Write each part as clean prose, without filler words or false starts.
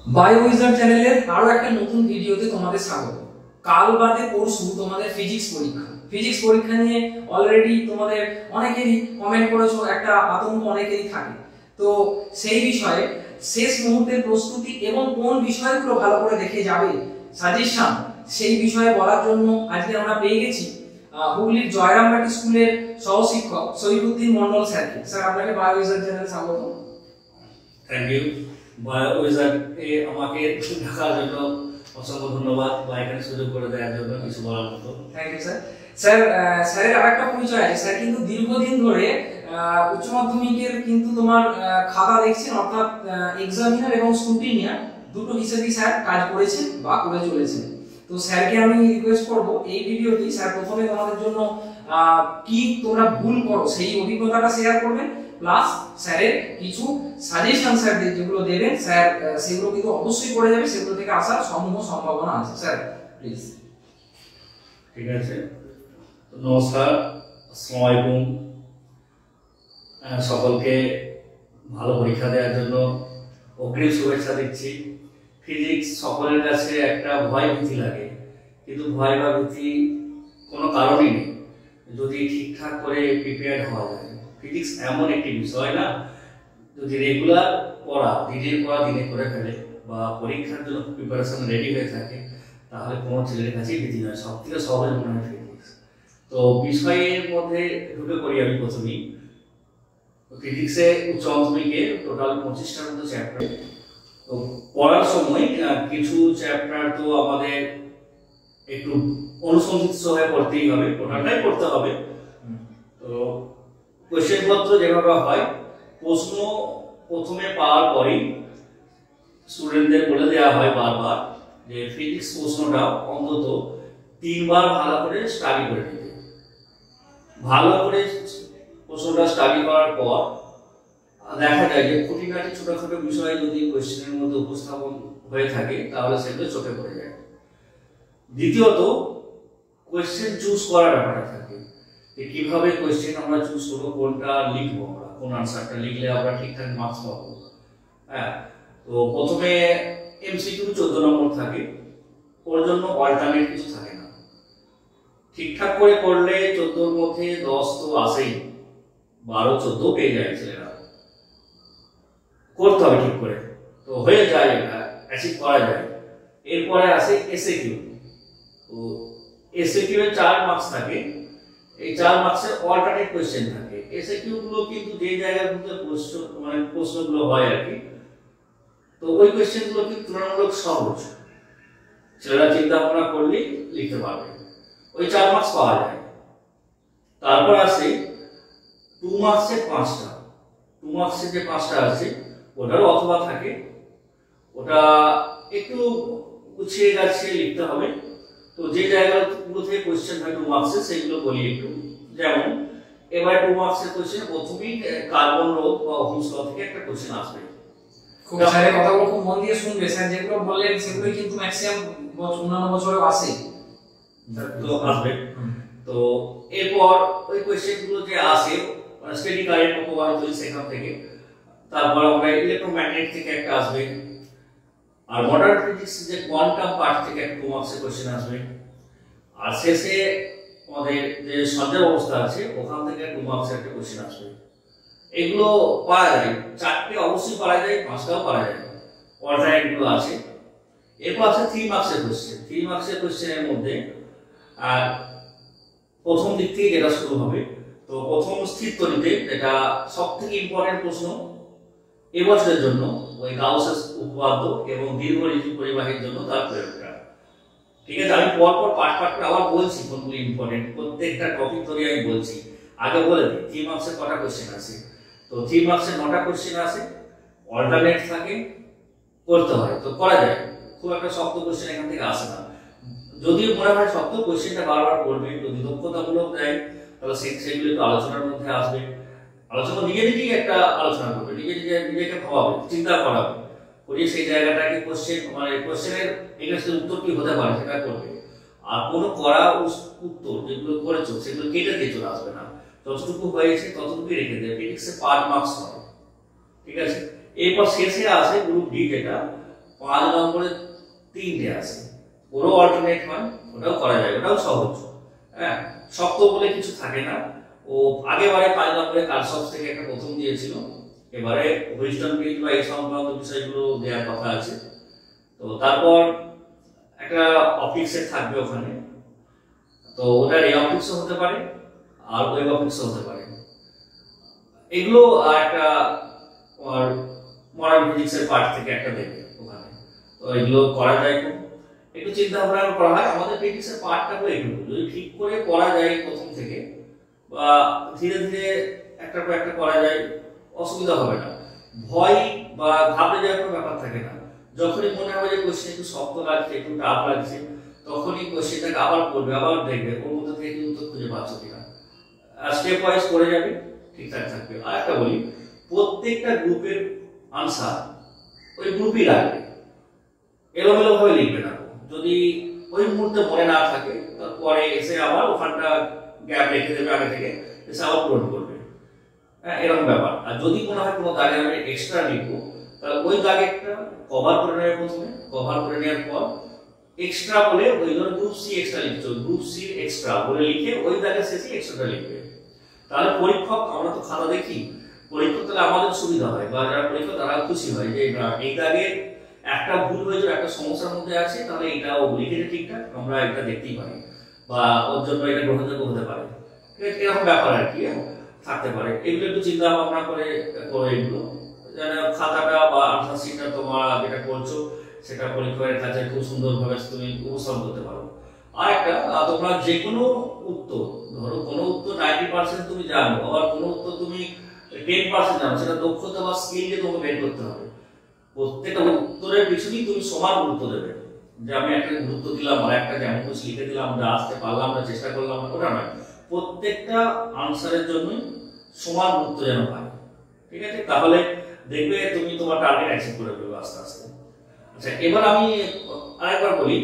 Bio wizard চ্যানেলের আরো একটা নতুন ভিডিওতে তোমাদের স্বাগত। কাল বাদে পরশু তোমাদের ফিজিক্স পরীক্ষা নিয়ে অলরেডি তোমাদের অনেকেরই কমেন্ট করেছো, একটা আতঙ্ক অনেকেরই থাকে। তো সেই বিষয়ে শেষ মুহূর্তের প্রস্তুতি এবং কোন বিষয়গুলো ভালো করে দেখে যাবে সাজেশন, সেই বিষয়ে বলার জন্য আজকে আমরা পেয়ে গেছি হুগলির জয়রামবাটি স্কুলের সহশিক্ষক সৈফুদ্দিন মন্ডল স্যারকে। স্যার, আপনাকে বায়ো উইজার্ড চ্যানেলে স্বাগত। Thank you. বায়ো উইজার্ড এ আমাকে ডাকার জন্য অসংখ্য ধন্যবাদ, বা এখানে সুযোগ করে দেওয়ার জন্য কিছু বলার মতো। Thank you sir. স্যারের আরেকটা পরিচয় আছে। স্যার কিন্তু দীর্ঘদিন ধরে উচ্চ মাধ্যমিকের কিন্তু তোমার খাতা দেখছেন, অর্থাৎ এক্সামিনার এবং স্ক্রুটিনিয়ার দুটো হিসেবেই স্যার কাজ করেছেন বা করে চলেছেন। তো স্যারকে আমি রিকোয়েস্ট করব এই ভিডিওটি স্যার প্রথমে তোমাদের জন্য কি তোমরা ভুল করো সেই অভিজ্ঞতাটা শেয়ার করবেন, প্লাস স্যারের কিছু সাজেশন স্যার যেগুলো দেবেন স্যার সেগুলো কিন্তু অবশ্যই করে যাবে, সেগুলো থেকে আসার সমূহ সম্ভাবনা আছে। Sir please. ঠিক আছে, নমস্কার, আসসালামু আলাইকুম। সকলকে ভালো পরীক্ষা দেওয়ার জন্য অগ্রিম শুভেচ্ছা দিচ্ছি। ফিজিক্স সকলের কাছে একটা ভয় ভীতি লাগে, কিন্তু ভয় বা ভীতি কোনো কারণই নেই যদি ঠিকঠাক করে প্রিপেয়ার হওয়া যায়। ফিজিক্স এমন একটি বিষয় না, যদি রেগুলার পড়া দিনের পড়া দিনে করে ফেলে বা পরীক্ষার জন্য প্রিপারেশন রেডি হয়ে থাকে, তাহলে কোনো ছেলের কাছেই ভীতি নয়। সব থেকে সহজ মনে হয় ফিজিক্স। তো বিষয়ের মধ্যে ঢুকে পড়ি আমি প্রথমেই। ফিজিক্সে উচ্চ মাধ্যমিকে টোটাল 25টার মতো চ্যাপ্টার। তো পড়ার সময় কিছু চ্যাপ্টার তো আমাদের একটু অনুসন্ধিৎস হয়ে পড়তেই হবে, টোটালটাই পড়তে হবে। তো কোয়েশ্চেন পত্র যেভাবে হয়, প্রশ্ন প্রথমে পাওয়ার পরেই স্টুডেন্টদের বলে দেওয়া হয় বারবার যে ফিজিক্স প্রশ্নটা অন্তত 3 বার ভালো করে স্টাডি করে নিতে। ভালো করে প্রশ্নটা স্টাডি করার পর দেখা যায় যে খুঁটিনাটি ছোটখাটো বিষয় যদি কোয়েশ্চেনের মধ্যে উপস্থাপন হয়ে থাকে, তাহলে সেগুলো চোখে পড়ে যায়। দ্বিতীয়ত, কোয়েশ্চেন চুজ করার ব্যাপারটা থাকে যে কিভাবে কোয়েশ্চেন আমরা চুজ করবো, কোনটা লিখবো, আমরা কোন আনসারটা লিখলে আমরা ঠিকঠাক মার্কস পাবো। হ্যাঁ, তো প্রথমে এমসিকিউ 14 নম্বর থাকে, ওর জন্য অল্টারনেট কিছু থাকে না। ঠিকঠাক করে করলে 14-র মধ্যে 10 তো আসেই, 12-14 পেয়ে যায় ছেলেরা। করতে হবে ঠিক করে, তো হয়ে যায়, এটা অ্যাচিভ করা যায়। এরপরে আসে এসএকিউ। তো এসএকিউ এর 4 মার্কস থাকে। এই 4 মার্কসের অল্টারনেট কোশ্চেন থাকে। এসএকিউ গুলো কিন্তু যে জায়গাগুলোতে প্রশ্নগুলো হয় আর কি, তো ওই কোশ্চেন গুলো কিন্তু তুলনামূলক সহজ, ছেলেরা চিন্তা ভাবনা করলে লিখতে পারবে। ওই 4 মার্কস পাওয়া যায়। তারপর আসে 2 মার্কসের 5টা। 2 মার্কসের যে 5টা আছে, ওটারও অথবা থাকে, ওটা একটু গুছিয়ে গাছিয়ে লিখতে হবে। তো যে জায়গাগুলো থেকে কোশ্চেন হয় 2 মার্কসের, সেগুলো বলি একটু। যেমন এবার 2 মার্কসের কোশ্চেন প্রথমেই কার্বন রোধ বা ওহমস ল থেকে একটা কোশ্চেন আসবে। খুব স্যারের কথাগুলো খুব মন দিয়ে শুনবে। স্যার যেগুলো বললেন সেগুলোই কিন্তু ম্যাক্সিমাম অন্যান্য বছরেও আসে, তো আসবে। তো এরপর ওই কোশ্চেনগুলো যে আসে, স্টেডি কারেন্ট প্রবাহিত সেখান থেকে, তারপর আমরা ইলেকট্রোম্যাগনেট থেকে একটা আসবে, আর মডার্ন ফিজিক্স যে কোয়ান্টাম পার্ট থেকে একটা 2 মার্কসের কোশ্চেন আসবে, আর শেষে আমাদের যে সঞ্জয় অবস্থা আছে ওখান থেকে 2 মার্কসের একটা কোশ্চেন আসবে। এগুলো পাওয়া যায়, 4টে অবশ্যই পাওয়া যায়, 5টাও পাওয়া যায়, অল্টারনেট গুলো আছে। এরপর আছে 3 মার্কসের কোশ্চেন। 3 মার্কসের কোশ্চেনের মধ্যে প্রথম দিক থেকে যেটা শুরু হবে, তো প্রথম স্থির তড়িতে যেটা সবথেকে ইম্পর্টেন্ট প্রশ্ন এবছরের জন্য, ওই গাউসের উপপাদ্য এবং দীর্ঘ ঋতু পরিবাহীর জন্য তার প্রয়োগটা। ঠিক আছে, আমি পরপর পার্ট করে আবার বলছি কোনগুলো ইম্পর্টেন্ট, প্রত্যেকটা টপিক ধরে আমি বলছি। আগে বলে দিই 3 মার্কসের কটা কোশ্চেন আছে। তো 3 মার্কসের 9টা কোশ্চেন আছে, অল্টারনেট থাকে, করতে হয়, তো করা যায়। খুব একটা শক্ত কোশ্চেন এখান থেকে আসে না। যদিও মনে হয় শক্ত কোশ্চেনটা বারবার করবে, যদি দক্ষতামূলক দেয় তাহলে সেগুলো একটু আলোচনার মধ্যে আসবে। আলোচনা নিজেই একটা আলোচনা করবে, নিজেকে ভাবাবে, চিন্তা করাবে, করিয়ে সেই জায়গাটাকে কোশ্চেনের এগেইনস্ট উত্তর কি হতে পারে সেটা করবে। আর কোনো করা উত্তর যেগুলো করেছো সেগুলো কেটে দিয়ে চলে আসবে না, যতটুকু হয়েছে ততটুকুই রেখে দেবে। ফিজিক্সে পার মার্কস হয়, ঠিক আছে। এরপর শেষে আসে গ্রুপ ডি, যেটা 5 নম্বরে 3টে আছে, ওরও অল্টারনেট হয়, ওটাও করা যায়, ওটাও সহজ। হ্যাঁ, শক্ত বলে কিছু থাকে না। ও আগেবারে 5 নম্বরে কালসফ থেকে একটা প্রথম দিয়েছিল, এবারে হুইজডন ব্রিজ বা এই সংক্রান্ত বিষয়গুলো দেওয়ার কথা আছে। তো তারপর একটা অফিসে থাকবে ওখানে, তো ওটা রে অফিসও হতে পারে আর ওয়েব অফিসও হতে পারে। এগুলো আর একটা মডার্ন ফিজিক্সের পার্ট থেকে একটা দেবে ওখানে। তো এগুলো করা যায়, খুব একটু চিন্তা ভাবনা করা হয়। আমাদের ফিজিক্সের পার্টটা তো একটু যদি ঠিক করে পড়া যায় প্রথম থেকে, বা ধীরে ধীরে একটার পর একটা করা যায়, অসুবিধা হবে না। ভয় বা ঘাবড়ে যাওয়ার কোনো ব্যাপার থাকে না। যখনই মনে হবে যে কোশ্চেন একটু শক্ত লাগছে, একটু টাফ লাগছে, তখনই কোশ্চেনটাকে আবার পড়বে, আবার দেখবে ওর মধ্যে থেকে উত্তর খুঁজে পাচ্ছ কিনা। স্টেপ ওয়াইজ করে যাবে, ঠিকঠাক থাকবে। আর একটা বলি, প্রত্যেকটা গ্রুপের আনসার ওই গ্রুপই রাখবে, এলোমেলো ভাবে লিখবে না। যদি ওই মুহূর্তে মনে না থাকে, তারপরে এসে আবার ওখানটা গ্যাপ রেখে দেবে আগে থেকে, এসে আবার পূরণ করবে। হ্যাঁ, এরকম ব্যাপার। আর যদি মনে হয় কোনো দাগে আমি এক্সট্রা লিখবো, তাহলে ওই দাগেরটা কভার করে নেবে প্রথমে, কভার করে নেওয়ার পর এক্সট্রা বলে, ওই ধরো গ্রুপ সি এক্সট্রা লিখছো, গ্রুপ সি এক্সট্রা বলে লিখে ওই দাগের শেষে এক্সট্রাটা লিখবে। তাহলে পরীক্ষক, আমরা তো খাতা দেখি, পরীক্ষক তাহলে আমাদের সুবিধা হয়, বা যারা পরীক্ষক তারা খুশি হয় যে এই দাগে একটা ভুল হয়েছে, একটা সমস্যার মধ্যে আছে, তাহলে এটা ও লিখেছে ঠিকঠাক, আমরা এটা দেখতেই পারি, বা ওর জন্য এটা গ্রহণযোগ্য হতে পারে। এরকম ব্যাপার আর কি থাকতে পারে। এগুলো একটু চিন্তা ভাবনা করে এগুলো যেন খাতাটা বা আনসার শিটটা তোমার যেটা করছো সেটা পরীক্ষকের কাছে খুব সুন্দরভাবে তুমি উপস্থাপন করতে পারো। আর একটা, তোমরা যে কোনো উত্তর, ধরো কোনো উত্তর 90% তুমি জানো, আবার কোনো উত্তর তুমি 10% জানো, সেটা দক্ষতা বা স্কিল দিয়ে তোমাকে বের করতে হবে। প্রত্যেকটা উত্তরের পিছনেই তুমি সমান গুরুত্ব দেবে, যে আমি একটা গুরুত্ব দিলাম আর একটা যেমন কিছু লিখে দিলাম, আমরা আসতে পারলাম না, চেষ্টা করলাম, ওটা নয়। প্রত্যেকটা আনসারের জন্যই সমান গুরুত্ব যেন পায়, ঠিক আছে? তাহলে দেখবে তুমি তোমার টার্গেট অ্যাচিভ করে ফেলবে আস্তে আস্তে। আচ্ছা, এবার আমি আরেকবার বলি,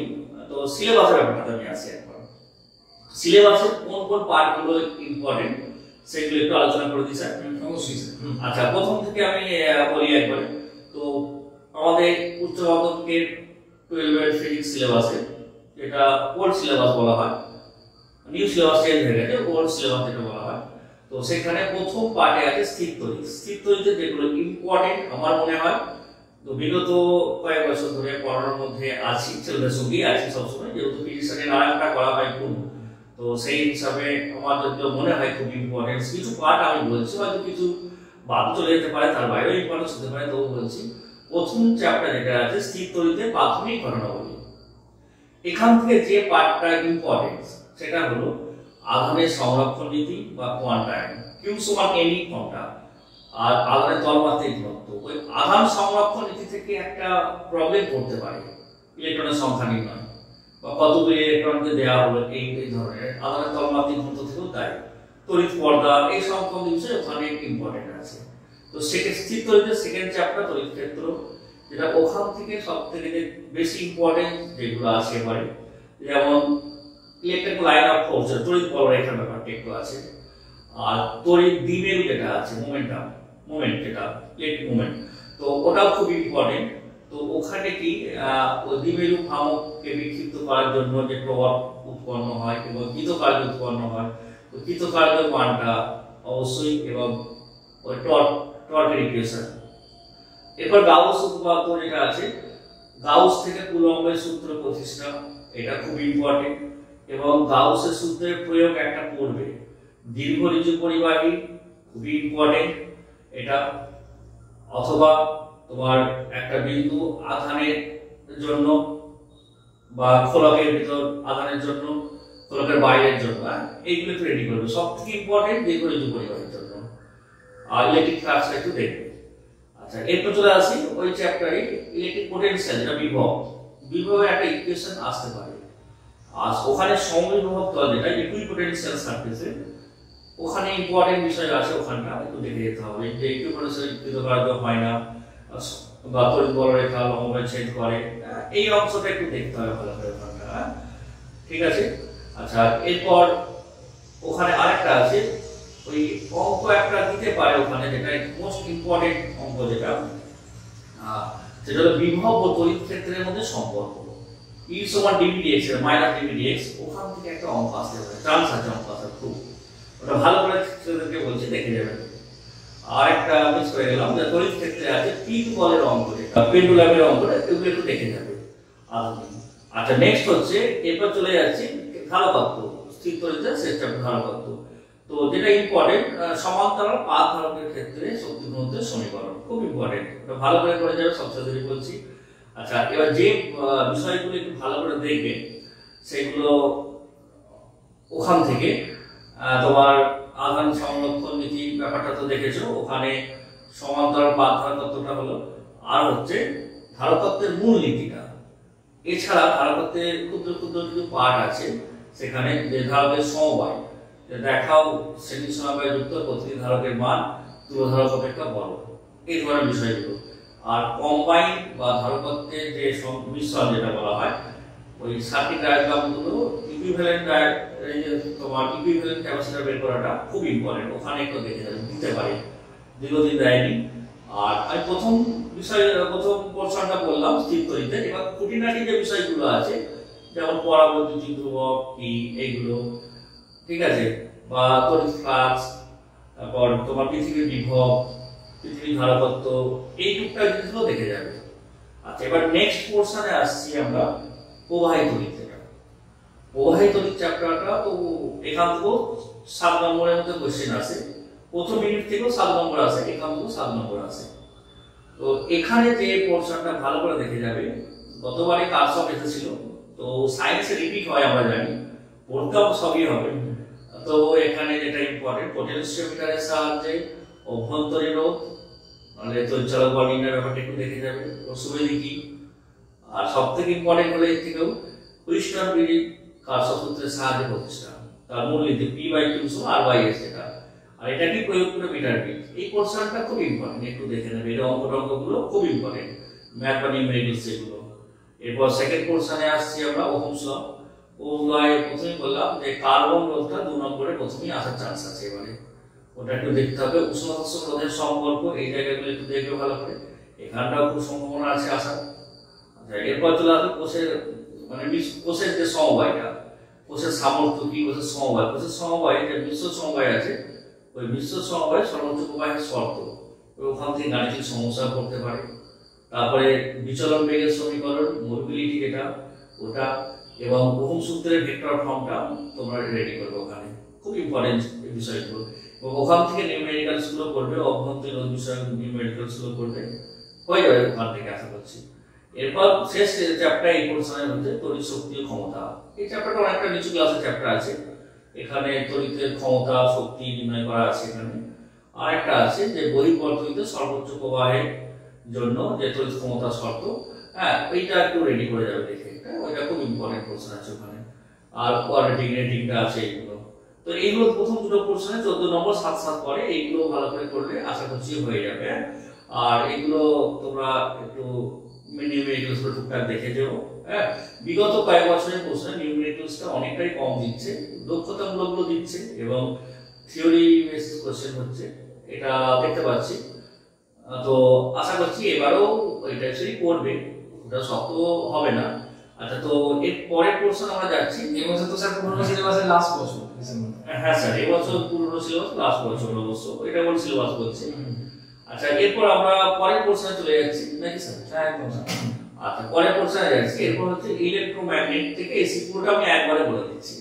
তো সিলেবাসের ব্যাপারটা আমি আসি একবার। সিলেবাসের কোন কোন পার্টগুলো ইম্পর্টেন্ট সেগুলো একটু আলোচনা করে দিই স্যার। অবশ্যই স্যার। আচ্ছা, প্রথম থেকে আমি বলি একবার। তো আমাদের উচ্চ মাধ্যমিকের 12 ফিজিক্স সিলেবাসে, যেটা ওল্ড সিলেবাস বলা হয়, নিউ সিলেবাস চেঞ্জ হয়ে গেছে, ওল্ড সিলেবাস যেটা বলা হয়, তো সেখানে প্রথম পার্টে আছে স্থির তড়িৎ। স্থির তড়িৎের যেগুলো ইম্পর্টেন্ট আমার মনে হয়, তো বিগত কয়েক বছর ধরে পড়ানোর মধ্যে আছি, ছেলেদের সঙ্গেই আছি সবসময়, যেহেতু ফিজিক্সটাকে নানানটা করা হয় খুব, তো সেই হিসাবে আমার যেগুলো মনে হয় খুব ইম্পর্টেন্ট কিছু পার্ট আমি বলছি, হয়তো কিছু বাদ চলে যেতে পারে, তার বাইরেও ইম্পর্টেন্স হতে পারে, তবু বলছি। প্রথম চ্যাপ্টার যেটা আছে স্থির তড়িতে প্রাথমিক ঘটনাবলী, এখান থেকে যে পার্টটা ইম্পর্টেন্ট সেটা হলো আধানের সংরক্ষণ নীতি বা কোয়ান্টাম, কিউ সমান এন ই ফর্মটা, আর আধানের তলমাত্রিক ঘনত্ব। ওই আধান সংরক্ষণ নীতি থেকে একটা প্রবলেম করতে পারে, ইলেকট্রনের সংখ্যা নির্ণয় বা কতগুলি ইলেকট্রনকে দেওয়া হলো, এই ধরনের আধানের তলমাত্রিক ঘনত্ব থেকেও তাই, তড়িৎ পর্দা, এই সংক্রান্ত বিষয় ওখানে ইম্পর্টেন্ট আছে। তো সেটা স্থির তড়িতের সেকেন্ড চ্যাপ্টার তড়িৎ ক্ষেত্র, যেটা ওখান থেকে সব থেকে বেশি ইম্পর্টেন্ট যেগুলো আছে এবারে, যেমন ইলেকট্রিক লাইন অফ ফোর্স, তড়িৎ বলরেখার ব্যাপারটা একটু আছে, আর তড়িৎ দ্বিমেরু যেটা আছে, মোমেন্ট যেটা ইলেকট্রিক মোমেন্ট, তো ওটাও খুব ইম্পর্টেন্ট। তো ওখানে কি ওই দ্বিমেরু ভ্রামককে বিক্ষিপ্ত করার জন্য যে প্রভাব উৎপন্ন হয় এবং কৃতকার্য উৎপন্ন হয়, ওই কৃতকার্যের মানটা অবশ্যই, এবং ওই টর্কের ইকুয়েশন। এরপর গাউস উপপাদ্য যেটা আছে, গাউস থেকে কুলম্বের সূত্র প্রতিষ্ঠা, এটা খুব ইম্পর্টেন্ট, এবং গাউসের সূত্রের প্রয়োগ একটা পড়বে। দীর্ঘ ঋজু পরিবাহী খুবই ইম্পর্টেন্ট এটা, অথবা তোমার একটা বিন্দু আধানের জন্য বা খোলকের ভিতর আধানের জন্য, খোলকের বাইরের জন্য, এইগুলো একটু রেডি করবে। সব থেকে ইম্পর্টেন্ট দীর্ঘ ঋজু পরিবাহীর জন্য, আর ইলেকট্রিক ফ্লাক্সটা একটু দেখবে। আচ্ছা, এরপর চলে আসি ওই চ্যাপ্টারে ইলেকট্রিক পোটেনশিয়াল, যেটা বিভবের একটা ইকুয়েশন আসতে পারে। আর ওখানে সমবিভব তল যেটা ইকুইপোটেনশিয়াল সারফেসে, ওখানে ইম্পর্টেন্ট বিষয় আছে, ওখানটা একটু দেখে যেতে হবে যে ইকুইপোটেনশিয়াল কৃতকার্য হয় না, বা তড়িৎ বলরেখা লম্বে ছেদ করে, এই অংশটা একটু দেখতে হবে ভালো করে ওখানটা, ঠিক আছে? আচ্ছা, এরপর ওখানে আরেকটা আছে, ওই অঙ্ক একটা দিতে পারে ওখানে, যেটা মোস্ট ইম্পর্টেন্ট অঙ্ক, যেটা সেটা হলো বিভব ও তড়িৎ ক্ষেত্রের মধ্যে সম্পর্ক। ই সমান ডিভিডিএক্স এর মাইনাস ডিভিডিএক্স, ওখান থেকে একটা অঙ্ক আসতে পারে, চান্স আছে অঙ্ক আসার খুব। ওটা ভালো করে ছেলেদেরকে বলছি, দেখে যাবেন। আর একটা মিস করে গেলাম, যে তড়িৎ ক্ষেত্রে আছে পিন বলের অঙ্ক, যেটা পেন্ডুলামের অঙ্কটা, এগুলো একটু দেখে যাবে। আচ্ছা, নেক্সট হচ্ছে, এরপর চলে যাচ্ছি ধারকত্ব, স্থির তড়িতের শেষ চ্যাপ্টার ধারকত্ব। তো যেটা ইম্পর্টেন্ট, সমান্তরাল পাত ধারকের ক্ষেত্রে শক্তি ঘনত্বের সমীকরণ খুব ইম্পর্টেন্ট, এটা ভালো করে করে যাবে, সবচেয়ে ধরে বলছি। আচ্ছা, এবার যে বিষয়গুলো একটু ভালো করে দেখবেন, সেগুলো ওখান থেকে তোমার আধান সংরক্ষণ নীতি ব্যাপারটা তো দেখেছো, ওখানে সমান্তরাল পাত ধারকত্বটা হলো, আর হচ্ছে ধারকত্বের মূল নীতিটা। এছাড়া ধারকত্বের ক্ষুদ্র ক্ষুদ্র কিছু পার্ট আছে, সেখানে যে ধারকের সমবায় দেখাও, শ্রেণী সমবায় যুক্ত প্রতিটি ধারকের মান তুলধারক অপেক্ষা বড়, এই ধরনের বিষয়গুলো। আর কম্বাইন বা ধারকত্বের যে মিশ্রণ যেটা বলা হয়, ওই সার্কিট ডায়াগ্রামগুলো ইকুইভ্যালেন্ট তোমার ইকুইভ্যালেন্ট ক্যাপাসিটর বের করাটা খুব ইম্পর্টেন্ট, ওখানে একটু দেখে যাবেন, দিতে পারে, দীর্ঘদিন দেয়নি। আর আমি প্রথম পোর্শনটা বললাম স্থির তড়িতের। এবার খুঁটিনাটি যে বিষয়গুলো আছে, যেমন পরাবৈদ্যুতিক ধ্রুবক কি, এইগুলো ঠিক আছে, বা তড়িৎ ফ্লাক্স, তারপর তোমার পৃথিবীর বিভব, পৃথিবীর ধারকত্ব, এই টুকটাক জিনিসগুলো দেখে যাবে। আচ্ছা, এবার নেক্সট পোর্শনে আসছি আমরা প্রবাহী তড়িৎ। প্রবাহী তড়িৎ চ্যাপ্টারটা তো এখান থেকেও 7 নম্বরের মধ্যে কোশ্চেন আসে, প্রথম ইউনিট থেকেও 7 নম্বর আসে, এখান থেকেও 7 নম্বর আসে। তো এখানে যে পোর্শনটা ভালো করে দেখে যাবে, গতবারে কারশফ এসেছিল, তো সায়েন্সে রিপিট হয় আমরা জানি, পড়তেও সবই হবে। তো এখানে যেটা ইম্পর্টেন্ট, পোটেনশিওমিটারের সাহায্যে অভ্যন্তরীণ রোধ মানে তড়িৎচালক বল নির্ণয়ের ব্যাপারটা একটু দেখে যাবে, অসুবিধা কি। আর সব থেকে ইম্পর্টেন্ট হলে এর থেকেও হুইস্টন ব্রিজ কারশফ সূত্রের সাহায্যে প্রতিষ্ঠা, তার মূল নীতি P/Q = R/S, যেটা। আর এটা কি প্রয়োগ করে মিটার বিট, এই পোর্শনটা খুব ইম্পর্টেন্ট, একটু দেখে নেবে, এই অঙ্কগুলো খুব ইম্পর্টেন্ট, ম্যাথ বা নিউমেরিক্যালস এগুলো। এরপর সেকেন্ড পোর্শনে আসছি আমরা ওহমস ল। ওহমস ল এর প্রথমেই বললাম যে কার্বন রোধটা 2 নম্বরে প্রথমেই আসার চান্স আছে, এবারে ওটা একটু দেখতে হবে। উষ্ণতাপ রোধের সম্পর্ক, এই জায়গাগুলো একটু দেখবে ভালো করে, এখানটাও খুব সম্ভাবনা আছে আসার। আচ্ছা, এরপর চলে আসবে কোষের মানে কোষের যে সমবায়টা, কোষের সামর্থ্য কি, কোষের সমবায় যে মিশ্র সমবায় আছে, ওই মিশ্র সমবায় সর্বোচ্চ প্রবাহের শর্ত, ওখান থেকে গাণিতিক সমস্যা করতে পারে। তারপরে বিচলন বেগের সমীকরণ, মোবিলিটি যেটা, ওটা, এবং ওহম সূত্রের ভেক্টর ফর্মটা তোমরা রেডি করবে, ওখানে খুব ইম্পর্টেন্ট এই বিষয়গুলো। এবং ওখান থেকে নিউমেরিক্যালস গুলো করবে, অভ্যন্তরীণ বিষয় নিউমেরিক্যালস গুলো করবে, হয়ে যাবে ওখান থেকে আশা করছি। এরপর শেষ চ্যাপ্টার এই পোর্শনের মধ্যে তড়িৎ শক্তি ও ক্ষমতা। এই চ্যাপ্টারটা অনেকটা নিচু ক্লাসের চ্যাপ্টার আছে, এখানে তড়িতের ক্ষমতা শক্তি নির্ণয় করা আছে। এখানে আরেকটা আছে যে বহির্বর্তনীতে সর্বোচ্চ প্রবাহের জন্য যে তড়িৎ ক্ষমতা শর্ত, হ্যাঁ ওইটা একটু রেডি করে যাবে দেখে, ওইটা খুব ইম্পর্টেন্ট পোর্শন আছে ওখানে। আর কোয়াড্রেটিক রেটিংটা আছে এইগুলো। তো এইগুলো প্রথম দুটো পোর্শনে 14 নম্বর 7 পরে, এইগুলো ভালো করে করলে আশা করছি হয়ে যাবে। আর এগুলো তোমরা একটু নিউমেরিক্যালস টুকটাক দেখে যাও। হ্যাঁ, বিগত কয়েক বছরের প্রশ্নে নিউমেরিক্যালসটা অনেকটাই কম দিচ্ছে, দক্ষতামূলকগুলো দিচ্ছে এবং থিওরি বেসড কোশ্চেন হচ্ছে, এটা দেখতে পাচ্ছি। তো আশা করছি এবারেও এটা অ্যাকচুয়ালি করবে, ওটা শক্ত হবে না। আচ্ছা, তো এর পরের পোর্শন আমরা যাচ্ছি। এবছর তো স্যার পুরনো সিলেবাসের লাস্ট বছর। হ্যাঁ স্যার, এবছর পুরনো সিলেবাস লাস্ট বছর অবশ্য, এটা কোন সিলেবাস বলছে। আচ্ছা, এরপর আমরা পরের পোর্শনে চলে যাচ্ছি নাকি স্যার? হ্যাঁ একদম। আচ্ছা, পরের পোর্শনে যাচ্ছি। এরপর হচ্ছে ইলেকট্রোম্যাগনেট থেকে এসি, পুরোটা আমি একবারে বলে দিচ্ছি,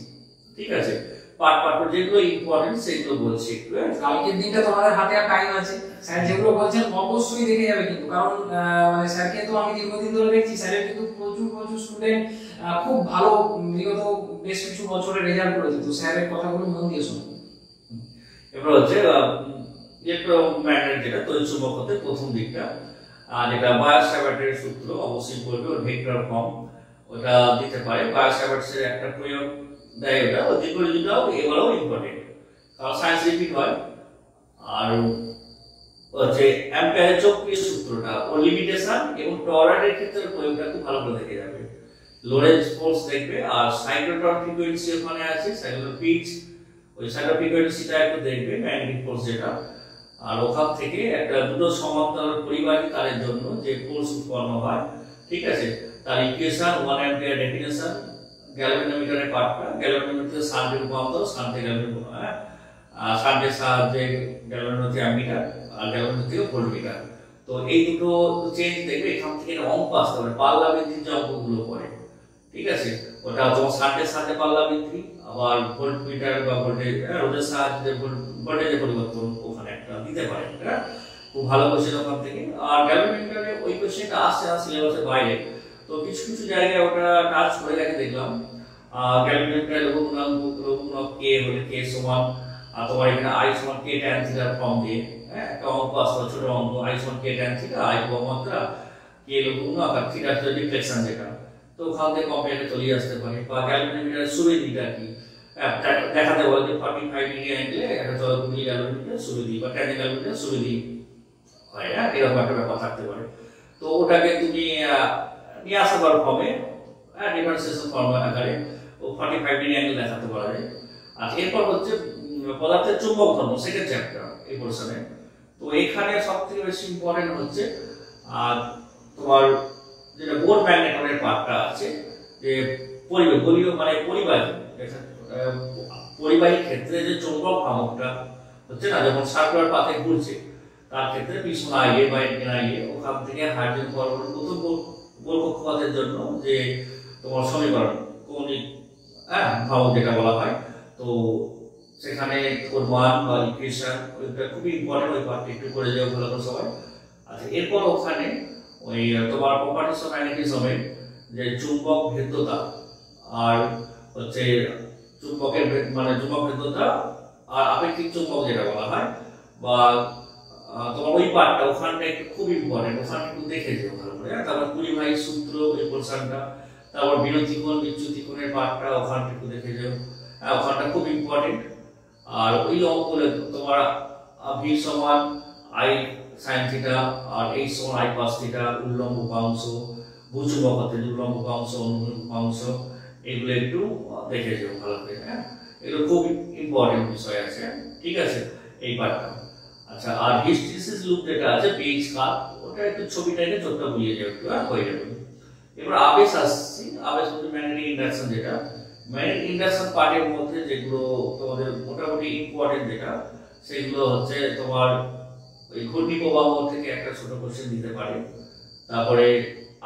ঠিক আছে? পার্ট যেগুলো ইম্পর্টেন্ট সেগুলো বলছি একটু। কালকের দিনটা তোমাদের হাতে আর টাইম আছে, স্যার যেগুলো বলছেন অবশ্যই দেখে যাবে কিন্তু, কারণ মানে স্যারকে তো আমি দীর্ঘদিন ধরে দেখছি, স্যারের কিন্তু প্রচুর স্টুডেন্ট খুব ভালো বিগত বেশ কিছু বছরের রেজাল্ট করেছে, তো স্যারের কথাগুলো মন দিয়ে শুনুন। এবার হচ্ছে ইলেকট্রোম্যাগনেট, যেটা তড়িৎ চুম্বকত্বের প্রথম দিকটা, আর যেটা বায়োট-স্যাভার্টের সূত্র অবশ্যই পড়বে, ওর ভেক্টর ফর্ম ওটা দিতে পারে। বায়োট-স্যাভার্টের একটা প্রয়োগ দেয়, ওটা দীর্ঘদিনটাও এবারেও ইম্পর্টেন্ট, কারণ সায়েন্স রিপিট হয়। আর হচ্ছে অ্যাম্পিয়ারের চক্রীয় সূত্রটা, ওর লিমিটেশন এবং টরয়েডের ক্ষেত্রে প্রয়োগটা খুব ভালো করে দেখে যাবে। লোরেন্জ ফোর্স দেখবে, আর সাইক্লোট্রন ফ্রিকোয়েন্সি ওখানে আছে, সাইক্লোট্রন পিচ, ওই সাইক্লোট্রন ফ্রিকোয়েন্সিটা একটু দেখবে, ম্যাগনেটিক ফোর্স যেটা। আর ওখান থেকে একটা দুটো সমান্তরাল পরিবাহী তারের জন্য যে ফোর্স উৎপন্ন হয়, ঠিক আছে, তার ইকুয়েশন 1 অ্যাম্পিয়ার ডেফিনেশন, গ্যালভানোমিটারের পার্টটা, গ্যালভানোমিটার শান্টের রূপান্তর, শান্টে শান্টের সাহায্যে গ্যালভানোমিটার অ্যামিটার আর গ্যালভানোমিটার ভোল্টমিটার। তো এই দুটো চেঞ্জ দেখবে এখান থেকে অঙ্ক আসতে পারে, পাল্লা বৃদ্ধির যে অঙ্কগুলো পড়ে, ঠিক আছে, ওটা তোমার শান্টের সাথে পাল্লা বৃদ্ধি, আবার ভোল্টমিটার বা ভোল্টেজ রোধের সাহায্যে ভোল্টেজের পরিবর্তন ওখানে একটা দিতে পারে। খুব ভালো কোশ্চেন ওখান থেকে। আর গ্যালভানোমিটারে ওই কোশ্চেনটা আসছে না সিলেবাসের বাইরে, তো কিছু কিছু জায়গায় ওটা টাচ করে রেখে দেখলাম। গ্যালভানোমিটারে লঘুগুণক কে হলে কে সমান তোমার এখানে আই সমান কে ট্যান থিটার ফর্ম দিয়ে একটা অঙ্ক আসতো, ছোট অঙ্ক, আই সমান কে ট্যান থিটা, আই মাত্রা, কে লঘুগুণক আর থিটা হচ্ছে রিফ্লেকশন যেটা, তো ওখান থেকে কম্পেয়ারে চলে আসতে পারে। বা গ্যালভানোমিটারের সুবিধিটা কি দেখাতে বলে যে 45 ডিগ্রি অ্যাঙ্গেলে একটা চলকগুলি গ্যালভানোমিটার সুবিধি বা ট্যান গ্যালভানোমিটার সুবিধি হয়, এরকম একটা ব্যাপার থাকতে পারে। তো ওটাকে তুমি নিয়ে আসতে পারো ফর্মে, ডিফারেন্সিয়েশন ফর্ম আকারে, ও 45 ডিগ্রি অ্যাঙ্গেল দেখাতে পারা যায়। আর এরপর হচ্ছে পদার্থের চুম্বক ধর্ম, সেকেন্ড চ্যাপ্টার এই পোরশনে। তো এখানে সবথেকে বেশি ইম্পর্টেন্ট হচ্ছে তোমার যেটা বোর ম্যাগনেটনের পার্টটা আছে, যে গলীয় মানে পরিবাহী ক্ষেত্রে যে চৌম্বক ভ্রামকটা হচ্ছে না, যখন সার্কুলার পাথে ঘুরছে তার ক্ষেত্রে পিছন আইয়ে বা এনআইএ, ওখান থেকে হাইড্রোজেন পরমাণু প্রথম গোল কক্ষপথের জন্য যে তোমার সমীকরণ কৌণিক ভ্রামক যেটা বলা হয়, তো সেখানে ওর মান বা ইকুয়েশন ওইটা খুবই ইম্পর্টেন্ট, ওই পার্টটা একটু করে যাও ভালো করে সবাই। আচ্ছা, এরপর ওখানে ওই তোমার প্রপার্টিস অফ ম্যাগনেটিজমের যে চুম্বক ভেদ্যতা আর হচ্ছে চুম্বকের মানে চুম্বক ভেদ্যতা আর আপেক্ষিক চুম্বক যেটা বলা হয়, বা তোমার ওই পার্টটা ওখানটা একটু খুব ইম্পর্টেন্ট, ওখানে একটু দেখে যেও ভালো করে। তারপর পরিবাহী সূত্র এই পোরশনটা, তারপর বিরতিকোণ বিচ্যুতিকোণের পার্টটা ওখানটা একটু দেখে যেও, ওখানটা খুব ইম্পর্টেন্ট। আর ওই অঙ্কগুলো তোমার ভি সমান আই সাইন থিটা আর এইচ সমান আই কস থিটা, উল্লম্ব উপাংশ, ভূচুম্বক হতে উল্লম্ব উপাংশ, অনুভূমিক উপাংশ, এগুলো একটু দেখে যেও ভালো করে। এগুলো খুব ইম্পর্টেন্ট বিষয় আছে, ঠিক আছে, এই পার্টটা। আচ্ছা, আর হিস্টেরিসিস লুপ যেটা আছে পেজ কাট, ওটা একটু ছবিটাকে চোখটা বুঝিয়ে যাবে, একটু হয়ে যাবে। এবার আবেশ আসছি, আবেশ হচ্ছে ম্যাগনেটিক ইন্ডাকশন, যেটা ম্যাগনেটিক ইন্ডাকশন পার্টের মধ্যে যেগুলো তোমাদের মোটামুটি ইম্পর্টেন্ট যেটা, সেগুলো হচ্ছে তোমার ওই ঘূর্ণি প্রবাহ থেকে একটা ছোট কোশ্চেন দিতে পারে। তারপরে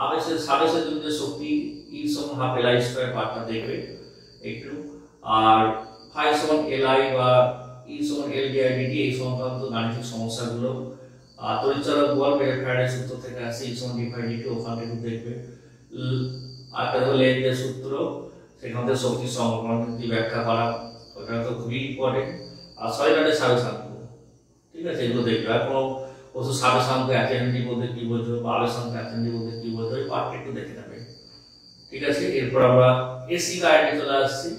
আবেশের সাবেশের জন্য শক্তি ই সমান হাফ এল আই স্কয়ার পার্টটা দেখবে একটু, আর ফাই সমান এল আই বা ই সমান এল ডি আই ডিটি, এই সংক্রান্ত গাণিতিক সমস্যাগুলো, আর তড়িৎচালক বল ফ্যারাডের সূত্র থেকে আসে ই সমান ডি ফাই ডিটি, ওখানে একটু দেখবে। আরেকটা হলো লেন্জের সূত্র, সেখান থেকে শক্তি সংরক্ষণ ব্যাখ্যা করা, ওটা তো খুবই ইম্পর্টেন্ট। আর সলিডের সাবেশাঙ্ক, ঠিক আছে, এগুলো দেখবে। আর কোনো ওষুধ সাবেশাঙ্ক অ্যাটেন্ডি বলতে কি বোঝো বা আবেশাঙ্ক অ্যাটেন্ডি বলতে কি বোঝো, ওই পার্টটা একটু দেখে নেবে, ঠিক আছে। এরপর আমরা এসি কারেন্টে চলে আসছি।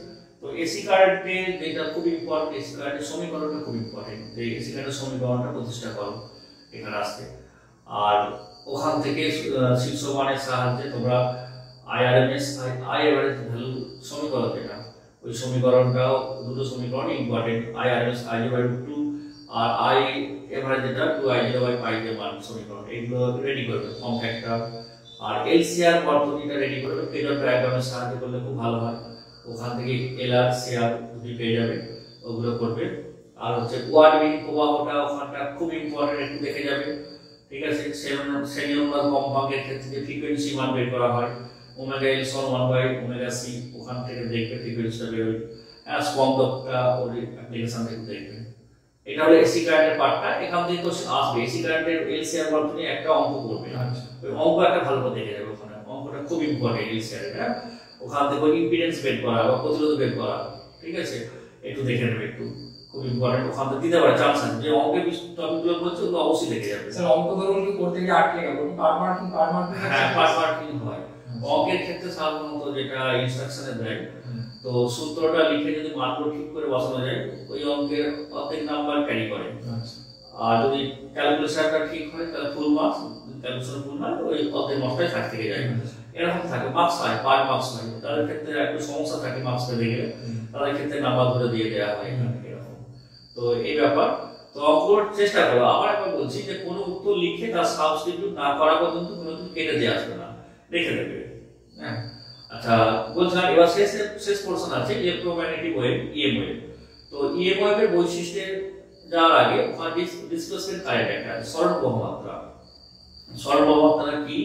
তো এসি কারেন্টে যেটা খুব ইম্পর্টেন্ট, এসি কারেন্টের সমীকরণটা খুব ইম্পর্টেন্ট, যে এসি কারেন্টের সমীকরণটা প্রতিষ্ঠা করো এখানে আসতে। আর ওখান থেকে শীর্ষ মানের সাহায্যে তোমরা আইআরএমএস আই এভারেজ ভ্যালু সমীকরণ যেটা, ওই সমীকরণটাও দুটো সমীকরণ ইম্পর্টেন্ট, আইআরএমএস i/2 আর আই এভারেজ যেটা 2i/π এর মান সমীকরণ, এগুলো রেডি করবে ফর্ম ফ্যাক্টর। আর এলসিআর পদ্ধতিটা রেডি করবে, ফেজর ডায়াগ্রামের সাহায্যে করলে খুব ভালো হয়, ওখান থেকে এলআর সিআর দুটি পেয়ে যাবে, ওগুলো করবে। আর হচ্ছে কোয়াড্রেটিক প্রবাহটা ওখানটা খুব ইম্পর্টেন্ট, একটু দেখে যাবে, ঠিক আছে। শ্রেণী অনুপাত কম্পাঙ্কের ক্ষেত্রে যে ফ্রিকোয়েন্সি মান বের করা হয়, ওমেগা এল সমান 1/ওমেগা সি, ওখান থেকে দেখবে ফ্রিকোয়েন্সিটা বের হবে। স্পন্দকটা ওর অ্যাপ্লিকেশন থেকে দেখবে। এটা হলো এসি কারেন্টের পার্টটা। এখান থেকে কোশ্চেন আসবে, এসি কারেন্টের এলসিআর বর্তনী একটা অঙ্ক করবে, ওই অঙ্ক একটা ভালো করে দেখে যাবে, ওখানে অঙ্কটা খুব ইম্পর্টেন্ট এলসিআর এটা। ওখান থেকে ইম্পিডেন্স বের করা বা প্রতিরোধ বের করা, ঠিক আছে, একটু দেখে নেবে, একটু খুব ইম্পর্টেন্ট। ওখান থেকে দিতে পারে চান্স আছে, যে অঙ্কের টপিকগুলো বলছে ওগুলো অবশ্যই দেখে যাবে। স্যার অঙ্ক ধরুন কি করতে গিয়ে আটকে গেল, পার মার্কিং হ্যাঁ, পার মার্কিং হয় অঙ্কের ক্ষেত্রে সাধারণত, যেটা ইনস্ট্রাকশনে দেয়। তো সূত্রটা লিখে যদি মানগুলো ঠিক করে বসানো যায়, ওই অঙ্কের অর্ধেক নাম্বার ক্যারি করে। আর যদি ক্যালকুলেশনটা ঠিক হয় তাহলে full marks, calculation full mark, ওই অর্ধেক মার্কসটাই থাক থেকে যায়, এরকম থাকে। মার্কস হয়, পার মার্কস হয়, তাদের ক্ষেত্রে একটু সমস্যা থাকে মার্কস পেতে গেলে, তাদের ক্ষেত্রে নাম্বার ধরে দিয়ে দেওয়া হয় এরকম। তো এই ব্যাপার। তো অঙ্কর চেষ্টা করো। আবার একবার বলছি যে কোনো উত্তর লিখে তার সাবস্টিটিউট না করা পর্যন্ত কোনো কিছু কেটে দিয়ে আসবে না, রেখে দেবে। হ্যাঁ, আচ্ছা বলছিলাম এবার শেষ পোর্শন আছে ইলেকট্রোম্যাগনেটিক ওয়েভ, ইএম ওয়েভ। তো ইএম ওয়েভের বৈশিষ্ট্যে যাওয়ার আগে ওখানে ডিসপ্লেসমেন্ট কারেন্ট একটা আছে, সরল বহমাত্রা। সরল বহমাত্রা কি,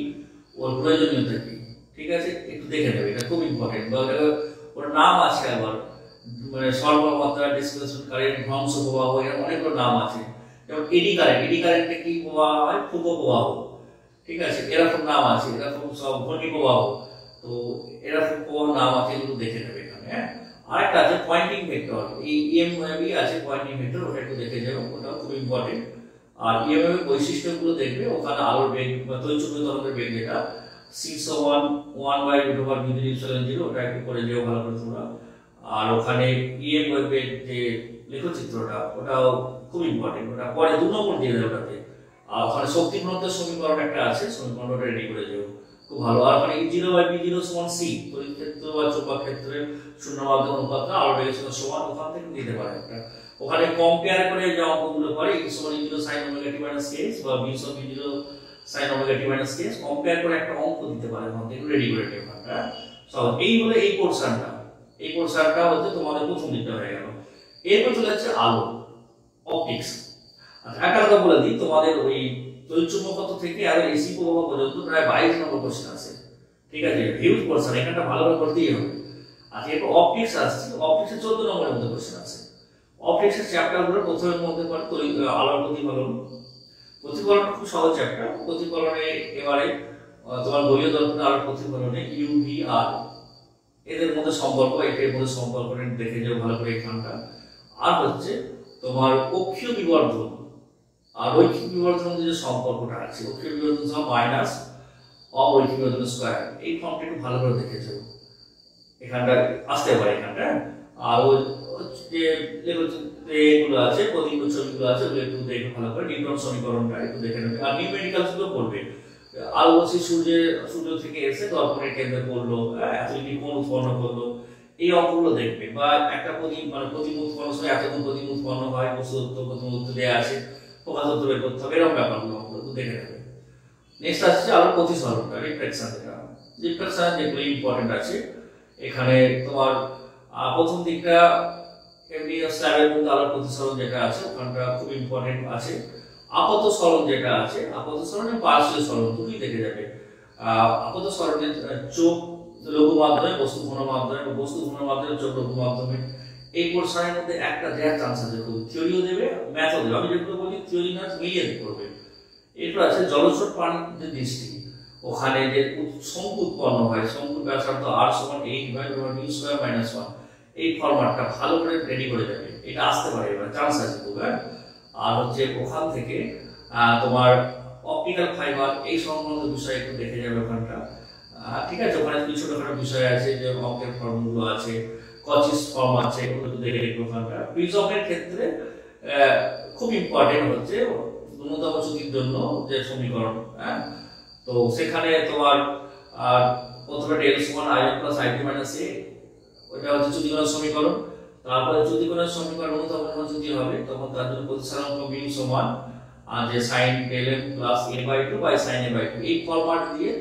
ওর প্রয়োজনীয়তা কি, ঠিক আছে, একটু দেখে নেবে, এটা খুব ইম্পর্টেন্ট। বা ওর নাম আছে আবার, মানে সরল বহমাত্রা, ডিসপ্লেসমেন্ট কারেন্ট, ধ্বংস প্রবাহ, এর অনেকগুলো নাম আছে। যেমন এডি কারেন্ট, এডি কারেন্টে কি প্রবাহ হয়, ফুটো প্রবাহ, ঠিক আছে, এরকম নাম আছে, এরকম সব ঘূর্ণি প্রবাহ। তো এরকম প্রবাহ নাম আছে, এগুলো দেখে নেবে এখানে। হ্যাঁ, আরেকটা আছে পয়েন্টিং ভেক্টর, এই ইএম ওয়েভই আছে পয়েন্টিং ভেক্টর, ওটা একটু দেখে যাবে, ওটাও খুব ইম্পর্টেন্ট। আর ইএম ওয়েভের বৈশিষ্ট্যগুলো দেখবে, ওখানে আলোর বেগ বা তড়িৎচুম্বকীয় তরঙ্গের বেগ যেটা 601/√μ0, ওটা একটু করে যেও ভালো করে তোমরা। আর ওখানে ইএম ওয়েভের যে লেখচিত্রটা, ওটাও খুব ইম্পর্টেন্ট, ওটা পরে 2 নম্বর দিয়ে দেবে ওটাতে। আর ওখানে শক্তি ঘনত্বের সমীকরণ একটা আছে, সমীকরণটা রেডি করে যেও, খুব ভালো। আর ওখানে E0/B0 = C, তড়িৎ ক্ষেত্র বা চৌম্বক ক্ষেত্রের শূন্য মাধ্যম অনুপাত আলোর বেগের সঙ্গে সমান, ওখান থেকে দিতে পারে একটা। ওখানে কম্পেয়ার করে যে অঙ্কগুলো করে, E = E0 sin ωt - kx বা B = B0 sin ωt - kx, compare করে একটা অঙ্ক দিতে পারে, ওখান থেকে রেডি করে নেবে। হ্যাঁ, সো এই হলো এই পোরশনটা। এই পোরশনটা হচ্ছে তোমাদের প্রথম দিকটা হয়ে গেল। এরপর চলে যাচ্ছে আলো, অপটিক্স। আচ্ছা একটা কথা বলে দিই, তোমাদের ওই তড়িৎচুম্বকত্ব থেকে আর এসি প্রবাহ পর্যন্ত প্রায় 22 নম্বর কোশ্চেন আছে, ঠিক আছে, হিউজ পোরশন, এখানটা ভালোভাবে করতেই হবে। আচ্ছা এরপর অপটিক্স আসছে, অপটিক্সে 14 নম্বরের মধ্যে কোশ্চেন আছে। অপটিক্সের চ্যাপ্টারগুলো প্রথমের মধ্যে পড়ে আলোর প্রতিফলন। প্রতিফলন খুব সহজ চ্যাপ্টার। প্রতিফলনে এবারে তোমার গোলীয় দর্পণে আলোর প্রতিফলনে UV-R এদের মধ্যে সম্পর্ক, এটার মধ্যে সম্পর্ক দেখে যাও ভালো করে এখানটা। আর হচ্ছে তোমার অক্ষীয় বিবর্ধন আর রৈখিক বিবর্ধনের মধ্যে যে সম্পর্কটা আছে, অক্ষীয় বিবর্ধন সমান মাইনাস অরৈখিক বিবর্ধন স্কয়ার, এই ফর্মটা একটু ভালো করে দেখে যাও, এখানটা আসতে পারে এখানটা। আর ওই যে এগুলো আছে, প্রদীপ ছবিগুলো আছে, ওগুলো একটু দেখে ভালো করে, নিউটন সমীকরণটা একটু দেখে নেবে। আর নিউমেরিক্যালস গুলো পড়বে, আলো বলছি সূর্য থেকে এসে দর্পণের কেন্দ্রে পড়লো, এত ইউনিট কোণ উৎপন্ন করলো, এই অঙ্কগুলো দেখবে। বা একটা প্রতিম উৎপন্ন সময় এতক্ষণ প্রতিম উৎপন্ন হয়, বস্তুতত্ত্ব প্রতিমূর্তি দেওয়া আছে, প্রকাশত্ব বের করতে হবে, এরকম ব্যাপারগুলো অঙ্কগুলো একটু দেখে নেবে। নেক্সট আসছে আলোর প্রতিসরণটা, রিফ্লেকশন। রিফ্লেকশন যেগুলো ইম্পর্টেন্ট আছে এখানে তোমার প্রথম দিকটা এমনি স্ল্যাবের মধ্যে আলোর প্রতিসরণ যেটা আছে, ওখানটা খুব ইম্পর্টেন্ট আছে। আপত সরণ যেটা আছে, আপত সরণে পার্শ্বীয় সরণ দুটোই দেখে যাবে। আপত সরণের চোখ লঘু মাধ্যমে, বস্তু ঘন মাধ্যমে, বস্তু ঘন মাধ্যমে চোখ লঘু মাধ্যমে, এই পোর্শনের মধ্যে একটা দেওয়ার চান্স আছে, খুব থিওরিও দেবে, ম্যাথও দেবে। আমি যেগুলো বলি থিওরি না মিলিয়ে করবে। এরপর আছে জলস্রোত প্রাণীর দৃষ্টি, ওখানে যে শঙ্কু উৎপন্ন হয়, শঙ্কুর ব্যাসার্ধ R = 8/μ² - 1, এই ফরম্যাটটা ভালো করে রেডি করে যাবে, এটা আসতে পারে, এবার চান্স আছে খুব। আর হচ্ছে ওখান থেকে তোমার অপটিক্যাল ফাইবার, এই সংক্রান্ত বিষয় একটু দেখে যাবে ওখানটা, ঠিক আছে। ওখানে কিছু ছোটখাটো বিষয় আছে, যে অঙ্কের ফর্মগুলো আছে, কচিস ফর্ম আছে, ওগুলো দেখে দেখবে ওখানটা। প্রিজমের ক্ষেত্রে খুব ইম্পর্টেন্ট হচ্ছে ন্যূনতম চ্যুতির জন্য যে সমীকরণ, হ্যাঁ, তো সেখানে তোমার প্রথমে ডেল সমান আয়ন প্লাস আইটি মাইনাস এ, ওটা হচ্ছে চ্যুতিকোণের সমীকরণ। তারপরে চ্যুতিকোণের সমীকরণ ন্যূনতম চ্যুতি হবে, তখন তার জন্য প্রতিসারাঙ্ক মিউ সমান যে sin del m plus a/2 by sin a/2, এই ফরম্যাট দিয়ে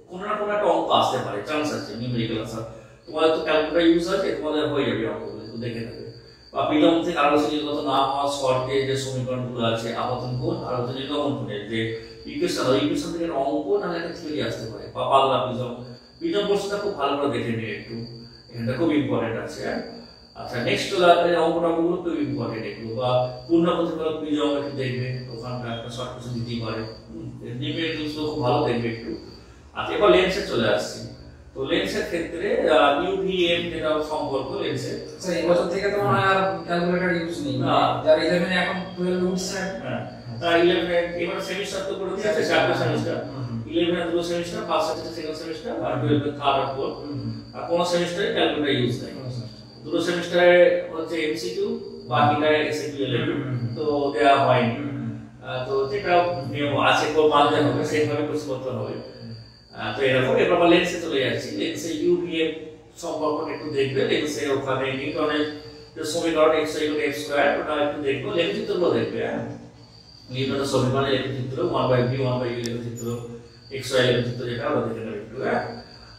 কোনো না কোনো একটা অঙ্ক আসতে পারে, চান্স আছে নিউমেরিক্যাল আসার। তোমাদের তো ক্যালকুলেটর ইউজ আছে, তোমাদের হয়ে যাবে অঙ্কগুলো, একটু দেখে নেবে। বা পিডম থেকে আলোচনাগত না হওয়া শর্তে যে সমীকরণগুলো আছে, আপতন কোণ আর হচ্ছে নির্গমন কোণের যে ইকুয়েশন থেকে অঙ্ক না একটা থিওরি আসতে পারে, বা পাতলা পিডম কোর্সটা খুব ভালো করে দেখে নিয়ে একটু, এটা খুব ইম্পর্টেন্ট আছে। আচ্ছা নেক্সট অঙ্কটাগুলো খুব ইম্পর্টেন্ট এগুলো, বা পূর্ণ প্রতিফলক পিডম একটু দেখবে, ওখানটা একটা শর্ট কোশ্চেন দিতেই পারে, নিউমেরিক্যালসগুলো খুব ভালো দেখবে একটু। আচ্ছা এবার লেন্সে চলে আসছি। তো লেন্সের ক্ষেত্রে UV-M যেটা সম্পর্ক লেন্সের, স্যার এই বছর থেকে তো মনে হয় আর ক্যালকুলেটর ইউজ নেই, যার 11 এখন 12 উঠছে। হ্যাঁ, তার 11 এবার সেমিস্টার তো করে দিয়েছে, চারটা সেমিস্টার, 11 এর দুটো সেমিস্টার, ফার্স্ট আর সেকেন্ড সেমিস্টার, আর 12 এর থার্ড আর ফোর্থ। আর কোন সেমিস্টারে ক্যালকুলেটর ইউজ নেই। দুটো সেমিস্টারে হচ্ছে MCQ, বাকিটা SQL তো দেয়া হয়নি। তো যেটা নিয়ম আছে কো মানতে হবে, সেইভাবে কোর্স করতে হবে। তো এরকম। এরপর লেন্সে চলে যাচ্ছি। লেন্সে UV-M সম্পর্কটা একটু দেখবে। লেন্সে ওখানে নিউটনের যে সমীকরণ x equal to x square, ওটা একটু দেখবো, লেখচিত্রগুলো দেখবে। হ্যাঁ, নিউটনের সমীকরণের লেখচিত্র 1/v 1/u লেখচিত্র, x y লেখচিত্র যেটা ওটা দেখে নেবে একটু। হ্যাঁ,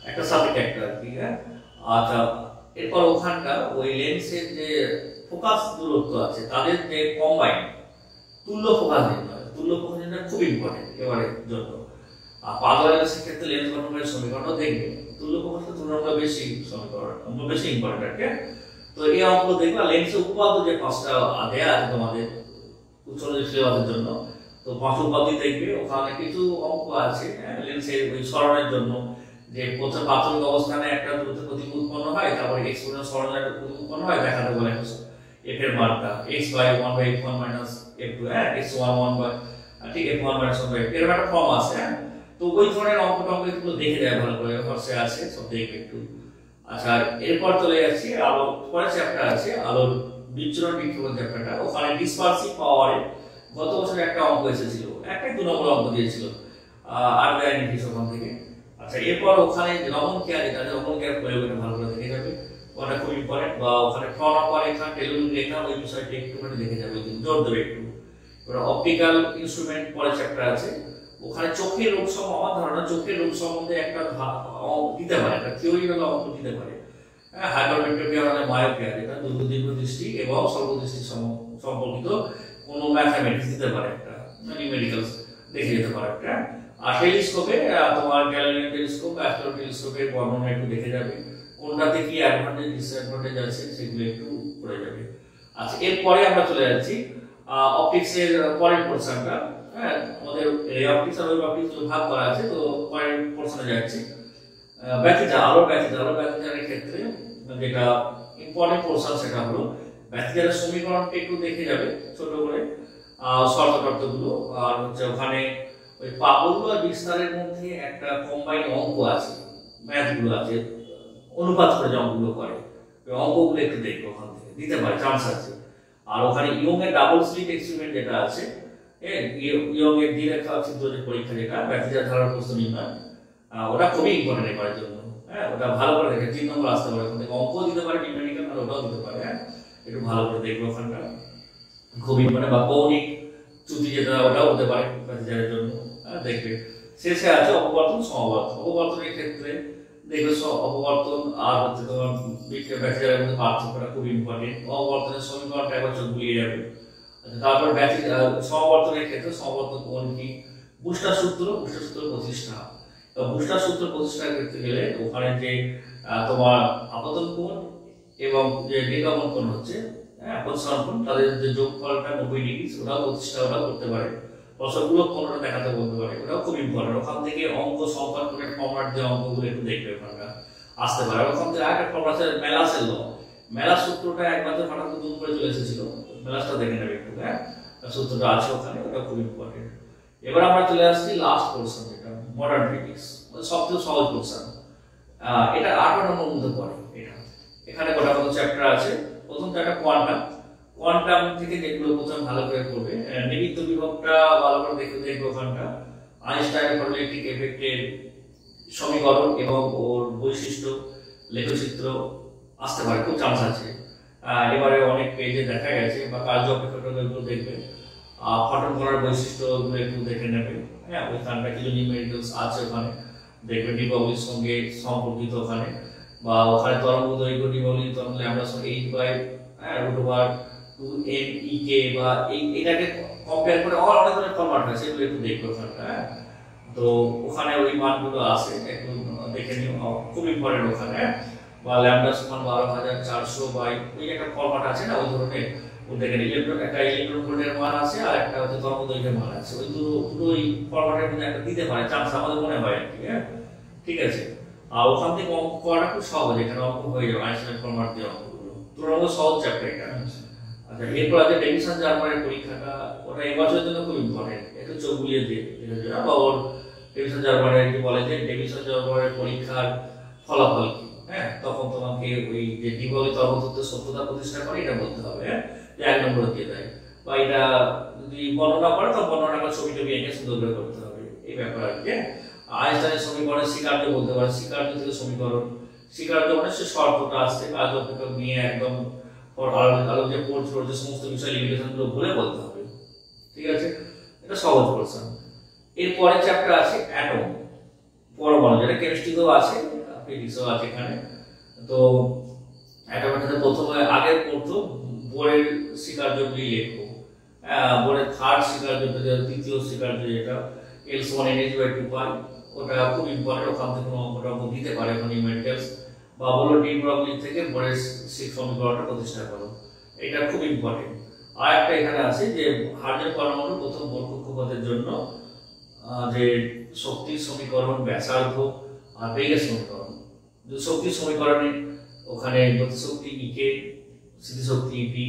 একটা সাবজেক্ট একটা আর কি। হ্যাঁ, আচ্ছা, এরপর ওখানটা ওই লেন্সের যে ফোকাস দূরত্ব আছে তাদের যে কম্বাইন তুল্য ফোকাস নির্ণয়, তুল্য ফোকাস নির্ণয় খুব ইম্পর্টেন্ট এবারের জন্য। আর পারলারেন্সের ক্ষেত্রে লেন্স গঠনের সমীকরণও দেখবে, তুল্য ফোকাসটা তুলনামূলক বেশি সমীকরণ, বেশি ইম্পর্টেন্ট আর কি। তো এই অঙ্কগুলো দেখবে। লেন্সের উপাদ্য যে পাঁচটা দেয়া আছে তোমাদের উচ্চ সিলেবাসের জন্য, তো পাঁচ উপাদ্য দেখবে। ওখানে কিছু অঙ্ক আছে লেন্সের ওই সরণের জন্য, যে প্রথম প্রাথমিক অবস্থানে একটা দূরত্ব প্রতীক উৎপন্ন হয়, তারপরে এক্সপোনেন্ট সরণের একটা প্রতীক উৎপন্ন হয়, দেখাতে বলে f এর মানটা x/1/f1 f2, হ্যাঁ, x11 বাই ঠিক f1 1/f এর একটা ফর্ম আছে। হ্যাঁ, তো ওই ধরনের অঙ্কগুলো দেখে যায় ভালো করে, হর্ষে আছে সব দেখবে একটু। আচ্ছা, এরপর চলে যাচ্ছি আলো, পরের চ্যাপ্টার আছে আলোর বিচ্ছুরণ বিক্ষেপণ চ্যাপ্টারটা। ওখানে ডিসপারসিভ পাওয়ারে গত বছর একটা অঙ্ক এসেছিল, একটাই 2 নম্বর অঙ্ক দিয়েছিল আরবিআইনিটিস ওখান থেকে। আচ্ছা, এরপর ওখানে রমন কেয়ার, যেটা রমন কেয়ার প্রয়োগটা ভালো করে দেখে যাবে, ওটা খুব ইম্পর্টেন্ট। বা ওখানে ফ্রনপা রেখা, টেলুইন রেখা, ওই বিষয়টা একটুখানি দেখে যাবে, জোর দেবে একটু। এবার অপটিক্যাল ইনস্ট্রুমেন্ট পরের চ্যাপ্টার আছে, ওখানে চোখের রোগ সম্বন্ধে, আমার ধারণা চোখের রোগ সম্বন্ধে একটা দিতে পারে, একটা থিওরি বা অঙ্ক দিতে পারে। হ্যাঁ, হাইপারমেট্রোপিয়া মানে মায়োপিয়া, যেটা দীর্ঘ দৃষ্টি এবং স্বল্প দৃষ্টি সম্পর্কিত কোনো ম্যাথমেটিক্স দিতে পারে, একটা নিউমেরিক্যাল দেখে যেতে পারে একটা। আর টেলিস্কোপে তোমার গ্যালিলিও টেলিস্কোপ, অ্যাস্ট্রো টেলিস্কোপের বর্ণনা একটু দেখে যাবে, কোনটাতে কি অ্যাডভান্টেজ ডিসঅ্যাডভান্টেজ আছে সেগুলো একটু পড়ে যাবে। আচ্ছা, এরপরে আমরা চলে যাচ্ছি অপটিক্সের পরের পোরশনটা। হ্যাঁ, আমাদের অপটিক্স আর অপটিক্স ভাগ করা আছে, তো পরের পোরশনে যাচ্ছি। ব্যতিচার, আলোর ব্যতিচারের ক্ষেত্রে যেটা ইম্পর্টেন্ট পোরশন সেটা হলো ব্যতিচারের সমীকরণটা একটু দেখে যাবে ছোট করে, শর্তগুলো। আর হচ্ছে ওখানে ওই প্রাবল্য আর বিস্তারের মধ্যে একটা কম্বাইন অঙ্ক আছে, ম্যাথগুলো আছে, অনুপাত করে যে অঙ্কগুলো করে, ওই অঙ্কগুলো একটু দেখবে, ওখান থেকে দিতে পারে, চান্স আছে। আর ওখানে ইয়ং এর ডাবল স্লিট এক্সপেরিমেন্ট যেটা আছে, ইয়ং এর দ্বিরেখা ছিদ্র যে পরীক্ষা, যেটা ব্যতিচার ধারার প্রশ্ন নির্ণয়, ওটা খুবই ইম্পর্টেন্ট এবারের জন্য। হ্যাঁ, ওটা ভালো করে দেখে 3 নম্বর আসতে পারে, ওখান থেকে অঙ্ক দিতে পারে, নিউমেরিক্যাল, আর ওটাও দিতে পারে। হ্যাঁ, একটু ভালো করে দেখবে ওখানটা, খুব ইম্পর্টেন্ট। বা কৌণিক চ্যুতি যেটা, ওটাও হতে পারে ব্যতিচারের জন্য। হ্যাঁ, দেখবে। শেষে আছে অপবর্তন সমবর্তন। অপবর্তনের ক্ষেত্রে দেখবে অপবর্তন আর হচ্ছে তোমার ব্যতিচারের মধ্যে পার্থক্যটা খুব ইম্পর্টেন্ট। অপবর্তনের সমীকরণটা একবার চোখ বুলিয়ে যাবে। তারপর সমবর্তনের ক্ষেত্রে সমবর্তন কোণ কি, বুস্টার সূত্র প্রতিষ্ঠা। বুস্টার সূত্র প্রতিষ্ঠা করতে গেলে ওখানে যে তোমার আপতন কোণ এবং যে নির্গমন কোণ হচ্ছে, হ্যাঁ, প্রতিসরণ কোণ, তাদের যে যোগফলটা 90 ডিগ্রি, ওটাও প্রতিষ্ঠা ওটাও করতে পারে। রসগুলো কোণটা দেখাতে বলতে পারে, ওটাও খুব ইম্পর্টেন্ট। ওখান থেকে অঙ্ক সংখ্যার করে ফর্মাট যে অঙ্কগুলো একটু দেখবে ওখানটা আসতে পারে। ওখান থেকে আরেকটা ফর্মাট আছে মেলাসের ল, মেলাস সূত্রটা একবার হঠাৎ নতুন করে চলে এসেছিল, মেলাসটা দেখে নেবে একটু। হ্যাঁ, সূত্রটা আছে ওখানে, ওটা খুব ইম্পর্টেন্ট। এবার আমরা চলে আসছি লাস্ট পোরশন, যেটা মডার্ন ফিজিক্স, সবচেয়ে সহজ পোরশন। এটা 8 নম্বর মধ্যে পড়ে। এটা এখানে গোটা কত চ্যাপ্টার আছে। প্রথম চ্যাপ্টার কোয়ান্টাম থেকে যেগুলো প্রথম ভালো করে করবে, নিমিত্ত বিভবটা ভালো করে দেখবে ওখানটা, আইনস্টাইনের ইলেকট্রিক এফেক্টের সমীকরণ এবং ওর বৈশিষ্ট্য, লেখচিত্র আসতে পারে, খুব চান্স আছে। এবারে অনেক পেজে দেখা গেছে, বা কার্য অপেক্ষকগুলো দেখবে, ফটন করার বৈশিষ্ট্য এগুলো একটু দেখে নেবে। হ্যাঁ, ওইখানটা কিছু নিউমেরিক্যালস আছে ওখানে, দেখবে ডিবাউলির সঙ্গে সম্পর্কিত ওখানে, বা ওখানে তরঙ্গ দৈর্ঘ্য ডিবাউলি তরঙ্গ ল্যামডা সঙ্গে 8/√2mek, বা এটাকে কম্পেয়ার করে অনেক ধরনের ফরম্যাট আছে, এগুলো একটু দেখবে ওখানটা। হ্যাঁ, তো ওখানে ওই মানগুলো আছে, একটু দেখে নিও, খুব ইম্পর্টেন্ট ওখানে। বা ল্যামডা সমান 12400 বাই ওই একটা ফরম্যাট আছে না, ওই ধরনের দেখেন একটা ইলেকট্রন ভোল্টের মান আছে, আর একটা হচ্ছে তরঙ্গ দৈর্ঘ্যের মান আছে, ওই দুটোই ফরম্যাটের মধ্যে একটা দিতে পারে, চান্স আমাদের মনে হয় আর কি। হ্যাঁ, ঠিক আছে। আর ওখান থেকে অঙ্ক করাটা খুব সহজ, এখানে অঙ্ক হয়ে যাবে আইনস্টাইন ফরম্যাট দিয়ে অঙ্কগুলো, তুলনামূলক সহজ চ্যাপ্টার এটা। আচ্ছা, এরপর আছে ডেভিসন জার্মানের পরীক্ষাটা, ওটা এই বছরের জন্য খুব ইম্পর্টেন্ট, একটু চোখ বুলিয়ে দিয়ে বা ওর ডেভিসন জার্মানের কি বলে যে ডেভিসন জার্মানের পরীক্ষার ফলাফল কি। হ্যাঁ, তখন তোমাকে ওই যে ডিবলি তরঙ্গতত্ত্বের সত্যতা প্রতিষ্ঠা করে এটা বলতে হবে। হ্যাঁ, যে 1 নম্বর দিয়ে দেয়, বা এটা যদি বর্ণনা করে তো বর্ণনাটা ছবি টবি এঁকে সুন্দর করে করতে হবে, এই ব্যাপার আর কি। আইনস্টাইনের সমীকরণের স্বীকার্য বলতে পারে, স্বীকার্য থেকে সমীকরণ, স্বীকার্য মানে সে শর্তটা আসছে, কাজ অপেক্ষক নিয়ে একদম আলো যে পড়ছে ওর যে সমস্ত বিষয় লিমিটেশনগুলো বলে বলতে হবে, ঠিক আছে? এটা সহজ পোর্শন। এরপরে চ্যাপ্টার আছে অ্যাটম, পরমাণু, যেটা কেমিস্ট্রিতেও আছে, ফিজিক্সও আছে এখানে। তো অ্যাটমের সাথে প্রথমে আগে পড়তো বোরের স্বীকার্যগুলি লেখো, বোরের থার্ড স্বীকার্য, তৃতীয় স্বীকার্য যেটা L1NH/2 ওটা খুব ইম্পর্টেন্ট, ওখান থেকে অঙ্কটা দিতে পারে এখন ইউমেন্টালস, বা বলো ডি ব্রগলি থেকে বোরের সমীকরণটা প্রতিষ্ঠা করো, এটা খুব ইম্পর্টেন্ট। আর একটা এখানে আছে যে হাইড্রোজেন পরমাণু প্রথম বোর কক্ষপথের জন্য যে শক্তির সমীকরণ, ব্যাসার্ধ আর বেগের সমীকরণ, যে শক্তির সমীকরণে ওখানে গতিশক্তি ইকে, স্থিতিশক্তি ইপি,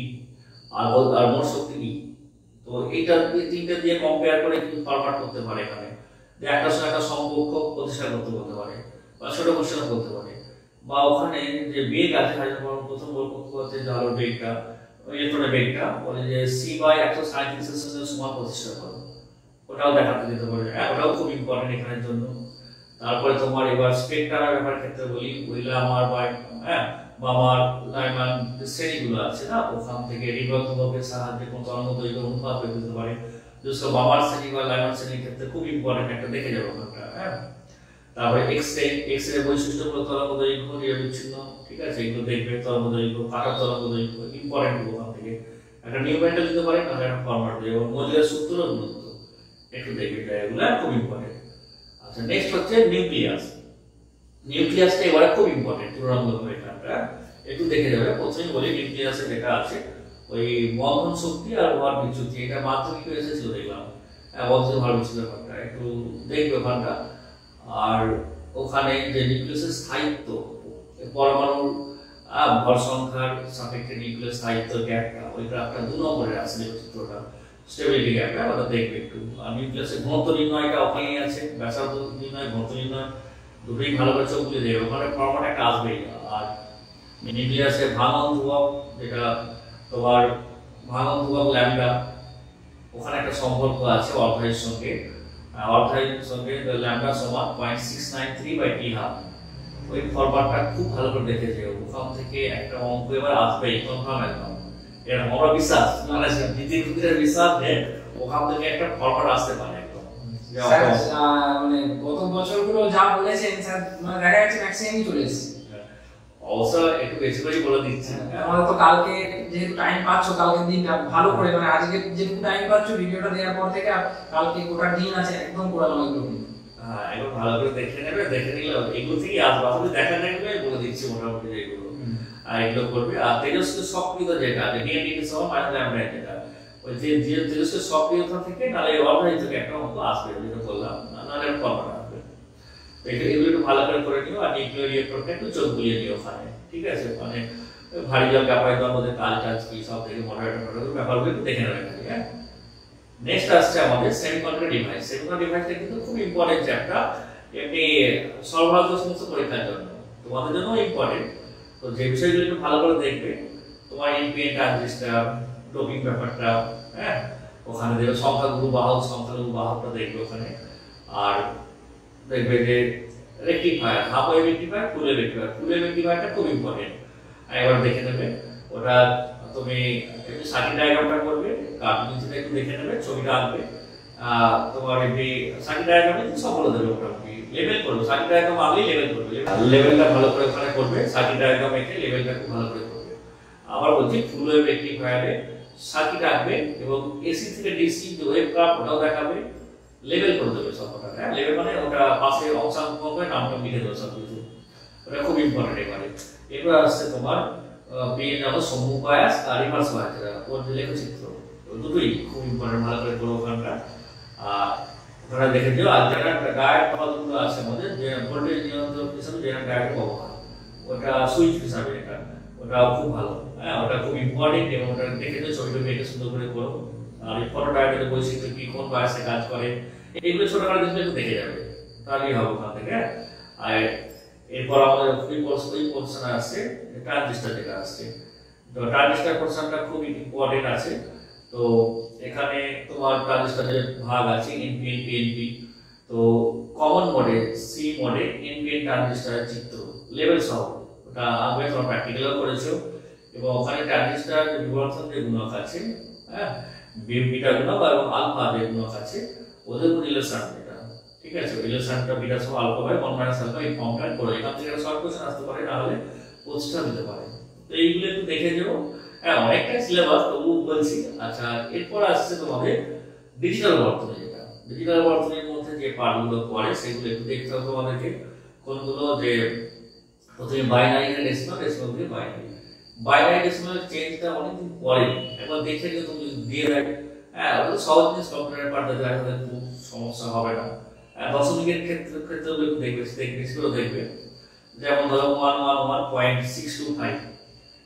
আর মোট শক্তি ই। তো এইটা তিনটা দিয়ে কম্পেয়ার করে কিন্তু ফরম্যাট করতে পারে এখানে, যে একটা সঙ্গে একটা সম্পর্ক প্রতিষ্ঠা করতে বলতে পারে, বা ছোট কোশ্চেন করতে পারে। বা ওখানে যে বেগ আছে হাইড্রোজেন পরমাণু প্রথম বোর কক্ষপথে যে আলোর বেগটা, ইলেকট্রনের বেগটা বলে যে c/137 এর সঙ্গে সমান প্রতিষ্ঠা করো, ওটাও দেখাতে দিতে পারে। ওটাও খুব ইম্পর্টেন্ট এখানের জন্য। তারপরে তোমার এবার স্পেকট্রামের ব্যাপার ক্ষেত্রে বলি, উইলামার বা আমার লাইমান শ্রেণীগুলো আছে না, ওখান থেকে ঋণাত্মকের সাহায্যে কোন তরঙ্গ দৈর্ঘ্য অনুপাত বের করতে পারে। যেসব বামার শ্রেণী বা লাইমান শ্রেণীর ক্ষেত্রে খুব ইম্পর্টেন্ট, একটা দেখে যাবো ওখানটা। তারপরে এক্স রে বৈশিষ্ট্যগুলো, তরঙ্গ দৈর্ঘ্য, বিচ্ছিন্ন, ঠিক আছে, এগুলো দেখবে। তরঙ্গ দৈর্ঘ্য, কাটার তরঙ্গ দৈর্ঘ্য ইম্পর্টেন্ট, ওখান থেকে একটা নিউমেন্টাল দিতে পারে, না একটা ফরম্যাট দেবে, এবং মজুলের সূত্রও গুরুত্ব একটু দেখবে, এগুলো খুব ইম্পর্টেন্ট। আচ্ছা, নেক্সট হচ্ছে নিউক্লিয়াস। নিউক্লিয়াসটা এবারে খুব ইম্পর্টেন্ট, তুলনামূলকভাবে এখানটা একটু দেখে যাবে। প্রথমেই বলি নিউক্লিয়াসে যেটা আছে ওই বন্ধন শক্তি আর ভর বিচ্যুতি, এটা মাধ্যমিক এসেছিল দেখলাম, বন্ধন ভর বিচ্যুতি ব্যাপারটা একটু দেখবে ওখানটা। আর ওখানে যে নিউক্লিয়াসের স্থায়িত্ব, পরমাণুর ভর সংখ্যার সাপেক্ষে নিউক্লিয়াস স্থায়িত্ব গ্যাপটা, ওই গ্রাফটা 2 নম্বরে আছে, চিত্রটা স্টেবিলিটি গ্যাপটা ওটা দেখবে একটু। আর নিউক্লিয়াসের ঘনত্ব নির্ণয়টা ওখানেই আছে, ব্যাসার্ধ নির্ণয়, ঘনত্ব নির্ণয় দুটোই ভালো করে চোখ বুঝে দেবে, ওখানে ফরম্যাট একটা আসবেই। আর নিউক্লিয়াসের ভাঙন ধ্রুবক, যেটা তোমার ভাঙন ধ্রুবক ল্যামডা, ওখানে একটা সম্পর্ক আছে অর্ধায়ের সঙ্গে, ল্যামডা সমান 0.693/t²। ওই ফরম্যাটটা খুব ভালো করে দেখে যেও, ওখান থেকে একটা অঙ্ক এবার আসবেই কনফার্ম একদম। এটা আমার বিশ্বাস, মানে দ্বিতীয় বিশ্বাস যে ওখান থেকে একটা ফরম্যাট আসতে পারে একদম। মানে গত বছরগুলো যা বলেছেন স্যার, মানে দেখা যাচ্ছে ম্যাক্সিমামই চলে এসেছে। অবশ্য একটু বেশি করে বলে দিচ্ছি। আমাদের তো কালকে যেহেতু টাইম পাচ্ছ, কালকে দিনটা ভালো করে, মানে আজকে যেটুকু টাইম পাচ্ছ ভিডিওটা দেওয়ার পর থেকে কালকে গোটা দিন আছে, একদম করে নাও এগুলো। হ্যাঁ, একদম ভালো করে দেখে নেবে, দেখে নিলে এগুলো থেকেই আসবে। আসলে দেখা দেখবে বলে দিচ্ছি মোটামুটি যেগুলো, আর এগুলো করবে। আর তেজস্ক্রিয় সক্রিয়তা যেটা আছে, ডিএনএ সমান মাইনাস ল্যামডা, যেটা ওই যে তেজস্ক্রিয় সক্রিয়তা থেকে নালে অর্ধায়িত থেকে একটা অঙ্ক আসবে, যেটা বললাম, নালে ফর্মুলা আসবে। এগুলো একটু ভালো করে নিও। আর নিউক্লিয়ার রিঅ্যাক্টরটা একটু চোখ বুলিয়ে নিও ওখানে, ঠিক আছে? মানে ভারী জল গ্যাপাইট জল মধ্যে কাজ টাজ কি সব থেকে মডারেটর ব্যাপারগুলো একটু দেখে নেবে। হ্যাঁ, নেক্সট আসছে আমাদের সেমিকন্ডাক্টর ডিভাইস। সেমিকন্ডাক্টর ডিভাইসটা কিন্তু খুব ইম্পর্টেন্ট চ্যাপ্টার, এমনি সরবরাহ সমস্ত পরীক্ষার জন্য, তোমাদের জন্য ইম্পর্টেন্ট। তো যে বিষয়গুলো একটু ভালো করে দেখবে, তোমার এনপিএন ট্রানজিস্টর, ডোপিং ব্যাপারটা, হ্যাঁ, ওখানে দেখবে সংখ্যাগুলো বাহকটা দেখবে ওখানে। আর দেখবে যে rectifier, half wave rectifier, full wave rectifier. Full wave রেকটিফায়ারটা খুব ইম্পর্টেন্ট, একবার দেখে নেবে। ওটা তুমি একটু সার্কিট ডায়াগ্রামটা করবে, কার্টুনটা একটু দেখে নেবে, ছবিটা আঁকবে। তোমার এমনি সার্কিট ডায়াগ্রামে সব বলে দেবে, মোটামুটি লেভেল করবে। সার্কিট ডায়াগ্রাম আঁকলেই লেভেল করবে, লেভেলটা ভালো করে ওখানে করবে। সার্কিট ডায়াগ্রাম এঁকে লেভেলটা খুব ভালো করে করবে। আবার বলছি, ফুল ওয়েভ রেকটিফায়ারে সার্কিট আঁকবে এবং এসি থেকে ডিসি যে ওয়েভ কাপ ওটাও দেখাবে, লেভেল করে দেবে সবটা। হ্যাঁ, লেভেল মানে ওটা পাশে অংশাঙ্ক করে নামটা লিখে দেবে সব কিছু, ওটা খুব ইম্পর্টেন্ট। এবার আসছে তোমার পেন যাবো সম্মুখ বায়াস আর রিভার্স বায়াস, ওর যে লেখচিত্র, দুটোই খুব ইম্পর্টেন্ট, ভালো করে করো ওখানটা। ওখানে দেখে দিও। আর যেটা ডায়েট পদ্ধতিগুলো আছে আমাদের, যে ভোল্টেজ নিয়ন্ত্রক হিসাবে যেটা ডায়েট ব্যবহার, ওটা সুইচ হিসাবে, এটা ওটাও খুব ভালো। হ্যাঁ, ওটা খুব ইম্পর্টেন্ট, এবং ওটা দেখে দিও, ছবিটা মেয়েকে সুন্দর করে করো। আর এই ফটো ডায়েটের বৈশিষ্ট্য কি, কোন বায়াসে কাজ করে, এগুলো ছোটখাটো জিনিস একটু দেখে যাবে, তাহলেই হবে ওখান থেকে। আর এরপর আমাদের ওই পোর্শন আসছে ট্রানজিস্টার, যেটা আসছে। তো ট্রানজিস্টার পোর্শনটা খুব ইম্পর্টেন্ট আছে। তো এখানে তোমার ট্রানজিস্টারের ভাগ আছে এনপিএন, পিএনপি। তো কমন মোডে, সি মোডে এনপিএন ট্রানজিস্টারের চিত্র লেভেল সহ ওটা আগে তোমরা প্র্যাকটিক্যালও করেছো, এবং ওখানে ট্রানজিস্টার বিবর্ধন যে গুণক আছে, হ্যাঁ, বিটা গুণক এবং আলফা যে গুণক আছে, ওদের রিলেশন এটা, ঠিক আছে। রিলেশনটা বিটা সহ আলফা বাই 1 মাইনাস আলফা এই ফর্মটা করে এখান থেকে শর্ট কোশ্চেন আসতে পারে, না হলে প্রতিষ্ঠা দিতে পারে। তো এইগুলো একটু দেখে যাও। হ্যাঁ, অনেকটা সিলেবাস তবু বলছি। আচ্ছা, এরপর আসছে তোমাদের ডিজিটাল বর্তনী। যেটা ডিজিটাল বর্তনীর মধ্যে যে পার্টগুলো পড়ে সেগুলো একটু দেখতে হবে তোমাদেরকে। কোনগুলো যে প্রথমে বাইনারি আর ডেসিমাল, ডেসিমাল থেকে বাইনারি। বাইনারি ডেসিমাল চেঞ্জটা অনেকদিন পরে একবার দেখে যে তুমি দিয়ে দেয়, হ্যাঁ, ওটা সহজ জিনিস, কম্পিউটারের পার্টটা দেখা যাবে খুব সমস্যা হবে না। দশমিকের ক্ষেত্রে একটু দেখবে, সেগুলো দেখবে। যেমন ধরো 111.625,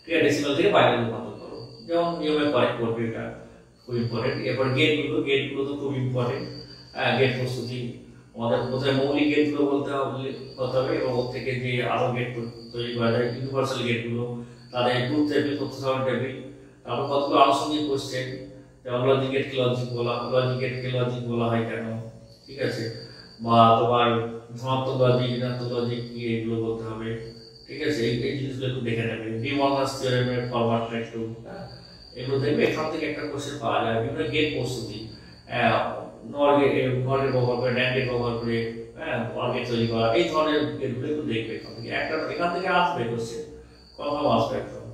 ঠিক আছে, ডেসিমাল থেকে বাইনারি রূপান্তর করো, যেমন নিয়মে কারেক্ট করবে, এটা খুব ইম্পর্টেন্ট। এরপর গেটগুলো তো খুব ইম্পর্টেন্ট। গেট প্রস্তুতি আমাদের প্রথমে মৌলিক গেটগুলো বলতে হবে এবং ওর থেকে যে আরো গেট তৈরি করা যায়, ইউনিভার্সাল গেটগুলো, তাদের ট্রুথ টেবিল, তথ্য সারণ টেবিল, তারপর কতগুলো আনুষঙ্গিক কোশ্চেন, যেমন লজিক গেটকে লজিক বলা হয় কেন, ঠিক আছে, বা তোমার ধনাত্মক লজিক, ঋণাত্মক লজিক কি, এগুলো বলতে হবে, ঠিক আছে। এই জিনিসগুলো একটু দেখে নেবে। ডি মর্গানস থিওরেমের ফরম্যাটটা একটু, এগুলো দেখবে। এখান থেকে একটা কোশ্চেন পাওয়া যায়। বিভিন্ন গেট প্রস্তুতি, নর গেট ব্যবহার করে, ন্যান্ড গেট ব্যবহার করে, অর গেট তৈরি করা, এই ধরনের গেটগুলো একটু দেখবে। এখান থেকে আসবে কোশ্চেন, কনফার্ম আসবে একদম।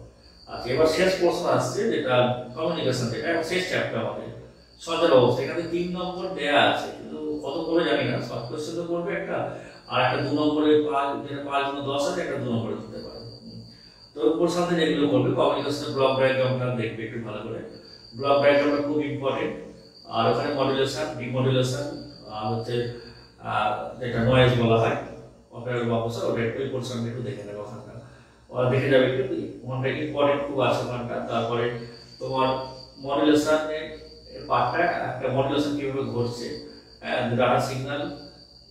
আচ্ছা, এবার শেষ প্রশ্ন আসছে, যেটা কমিউনিকেশন, যেটা শেষ চ্যাপ্টার আমাদের সজাগ অবস্থা। এখানে 3 নম্বর দেয়া আছে, কিন্তু কত করে জানি না। শর্ট কোশ্চেন তো করবে একটা, আর একটা 2 নম্বরে 5 জন্য 10 আছে, একটা 2 নম্বরে দিতে পারে। তো ওর সাথে যেগুলো করবে, কমিউনিকেশনের ব্লক ডায়াগ্রামটা দেখবে একটু ভালো করে। ব্লক ডায়াগ্রামটা খুব ইম্পর্টেন্ট। আর ওখানে মডুলেশন, ডিমডুলেশন, আর হচ্ছে যেটা নয়েজ বলা হয়, অপারেটর বা অপসার, ওটা একটু পোর্শনটা একটু দেখে নেবে ওখানটা। ওরা দেখে যাবে একটু, ওখানটা ইম্পর্টেন্ট খুব আছে ওখানটা। তারপরে তোমার মডুলেশনের পার্টটা, একটা মডুলেশন কিভাবে ঘটছে, ডাটা সিগন্যাল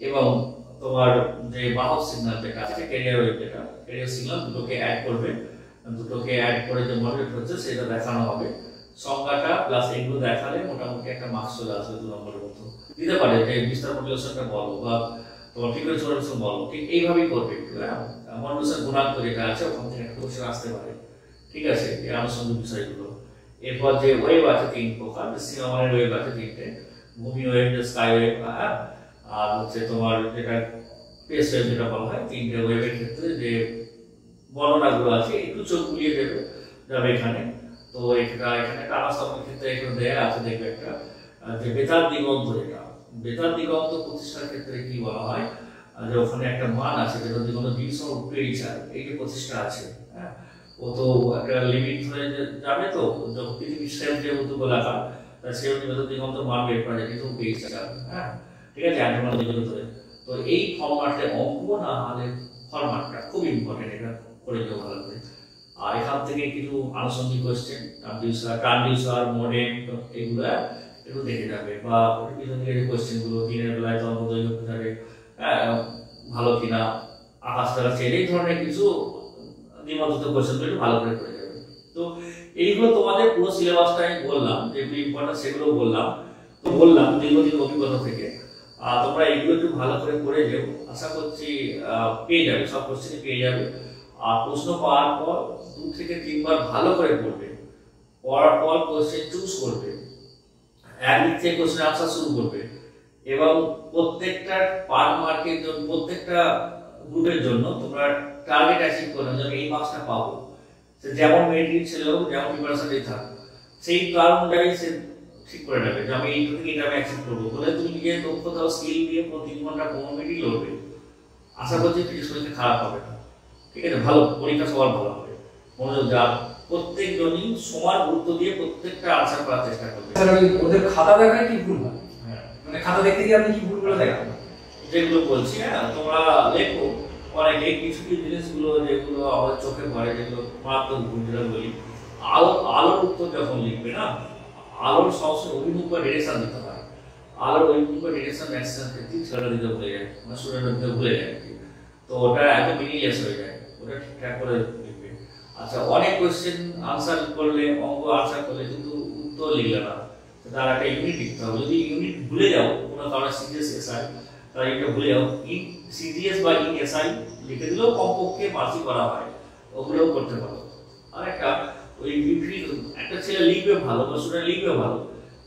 এবং তোমার যে বাহক সিগন্যাল যেটা আছে, ক্যারিয়ার ওয়েভ, যেটা ক্যারিয়ার সিগন্যাল, দুটোকে অ্যাড করবে। দুটোকে অ্যাড করে যে মডুলেট হচ্ছে সেটা দেখানো হবে। সংজ্ঞাটা প্লাস এগুলো দেখালে মোটামুটি একটা মার্কস চলে আসবে 2 নম্বরের মতো। দিতে পারে যে বিস্তার মডুলেশনটা বলো বা তোমার ফ্রিকোয়েন্সি মডুলেশন বলো, ঠিক এইভাবেই করবে একটু। মডুলেশন গুণাঙ্ক যেটা আছে ওখান থেকে একটা কোশ্চেন আসতে পারে, ঠিক আছে, এই আনুষঙ্গিক বিষয়গুলো। এরপর যে ওয়েভ আছে 3 প্রকার, সিনেমানের ওয়েভ আছে 3টে, ভূমি ওয়েভ, স্কাই ওয়েভ, আর হচ্ছে তোমার যেটা স্পেস ওয়েভ যেটা বলা হয়। 3টে ওয়েভের ক্ষেত্রে যে বর্ণনাগুলো আছে একটু চোখ বুলিয়ে যাবে এখানে। তো এখানে একটা আলাস্তমের ক্ষেত্রে এখানে দেয়া আছে, দেখবে একটা যে বেতার দিগন্ত, যেটা বেতার দিগন্ত প্রতিষ্ঠার ক্ষেত্রে কি বলা হয়, যে ওখানে একটা মান আছে, বেতার দিগন্ত 224, এই যে প্রতিষ্ঠা আছে, ও তো একটা লিমিট ধরে যাবে। তো পৃথিবীর শেপ যেহেতু গোলাকার, সেই বেতার দিগন্ত মান বের করা যায় 224, ঠিক আছে, আন্ডারমান দিগন্ত ধরে। তো এই ফরম্যাটে অঙ্ক না হলে ফরম্যাটটা খুব ইম্পর্টেন্ট, এটা করে নিও ভালো করে। আর এখান থেকে কিছু আনুষঙ্গিক কোশ্চেন, ট্রান্সডিউসার, মডেম, এগুলো একটু দেখে যাবে। বা পিছন থেকে যে কোশ্চেনগুলো, দিনের বেলায় তরঙ্গদৈর্ঘ্য কোথায় ভালো কিনা, আকাশ তারা চেয়ে, এই ধরনের কিছু নিবন্ধিত কোশ্চেনগুলো একটু ভালো করে যাবে। তো এইগুলো তোমাদের পুরো সিলেবাসটা আমি বললাম, যেগুলো ইম্পর্টেন্ট সেগুলো বললাম দীর্ঘদিন অভিজ্ঞতা থেকে। তোমরা এইগুলো একটু ভালো করে যাও, আশা করছি পেয়ে যাবে, সব কোশ্চেনই পেয়ে যাবে। আর প্রশ্ন পাওয়ার পর 2 থেকে 3 বার ভালো করে পড়বে, পড়ার পর কোশ্চেন চুজ করবে, একদিক থেকে কোশ্চেন আনসার শুরু করবে, এবং প্রত্যেকটা পার মার্কের জন্য, প্রত্যেকটা গ্রুপের জন্য তোমরা টার্গেট অ্যাচিভ করবে যে আমি এই মার্কসটা পাবো। সে যেমন মেরিট ছিল, যেমন প্রিপারেশন দিয়ে থাক, সেই কারণ অনুযায়ী সে ঠিক করে নেবে যে আমি এইটা থেকে এটা আমি অ্যাচিভ করবো। বলে তুমি নিজের দক্ষতা ও স্কিল দিয়ে প্রতি ঘন্টা 15 মিনিট লড়বে, আশা করছি ফিজিক্স পরীক্ষা খারাপ হবে না, ঠিক আছে, ভালো পরীক্ষা সবার ভালো হবে। মনোযোগ যা, প্রত্যেকজনই সমান গুরুত্ব দিয়ে প্রত্যেকটা আনসার করার চেষ্টা করবে। স্যার, ওদের খাতা দেখায় কি ভুল হয়? মানে খাতা দেখতে গিয়ে আপনি কি ভুলগুলো দেখান? যেগুলো বলছি, তোমরা লেখো। অনেকে কিছু জিনিসগুলো যেগুলো আমাদের চোখে পড়ে, যেগুলো মারাত্মক ভুল, যেটা বলি, আলোর উত্তর যখন লিখবে না, আলোর সবসময় অভিমুখ বা ডিরেকশন দিতে হয়। আলোর অভিমুখ বা ডিরেকশন ম্যাক্সিমাম ক্ষেত্রে ছেলেরা দিতে ভুলে যায়, মানে স্টুডেন্টরা দিতে ভুলে যায়। তো ওটা একদম মিনিংলেস হয়ে যায়, ওটা ঠিকঠাক করে লিখবে। আচ্ছা, অনেক কোয়েশ্চেন আনসার করলে, অঙ্ক আনসার করলে কিন্তু উত্তর লিখলে না, তার একটা ইউনিট লিখতে হবে। যদি ইউনিট ভুলে যাও কোনো কারণে, সিজিএস এসআই, তাহলে এটা ভুলে যাও, সিজিএস বা এসআই লিখে দিলেও কমপক্ষে মার্কই করা হয়, ওগুলোও করতে পারো। আর একটা ওই একটা ছেলে লিখবে ভালো বা স্টুডেন্ট লিখবে ভালো,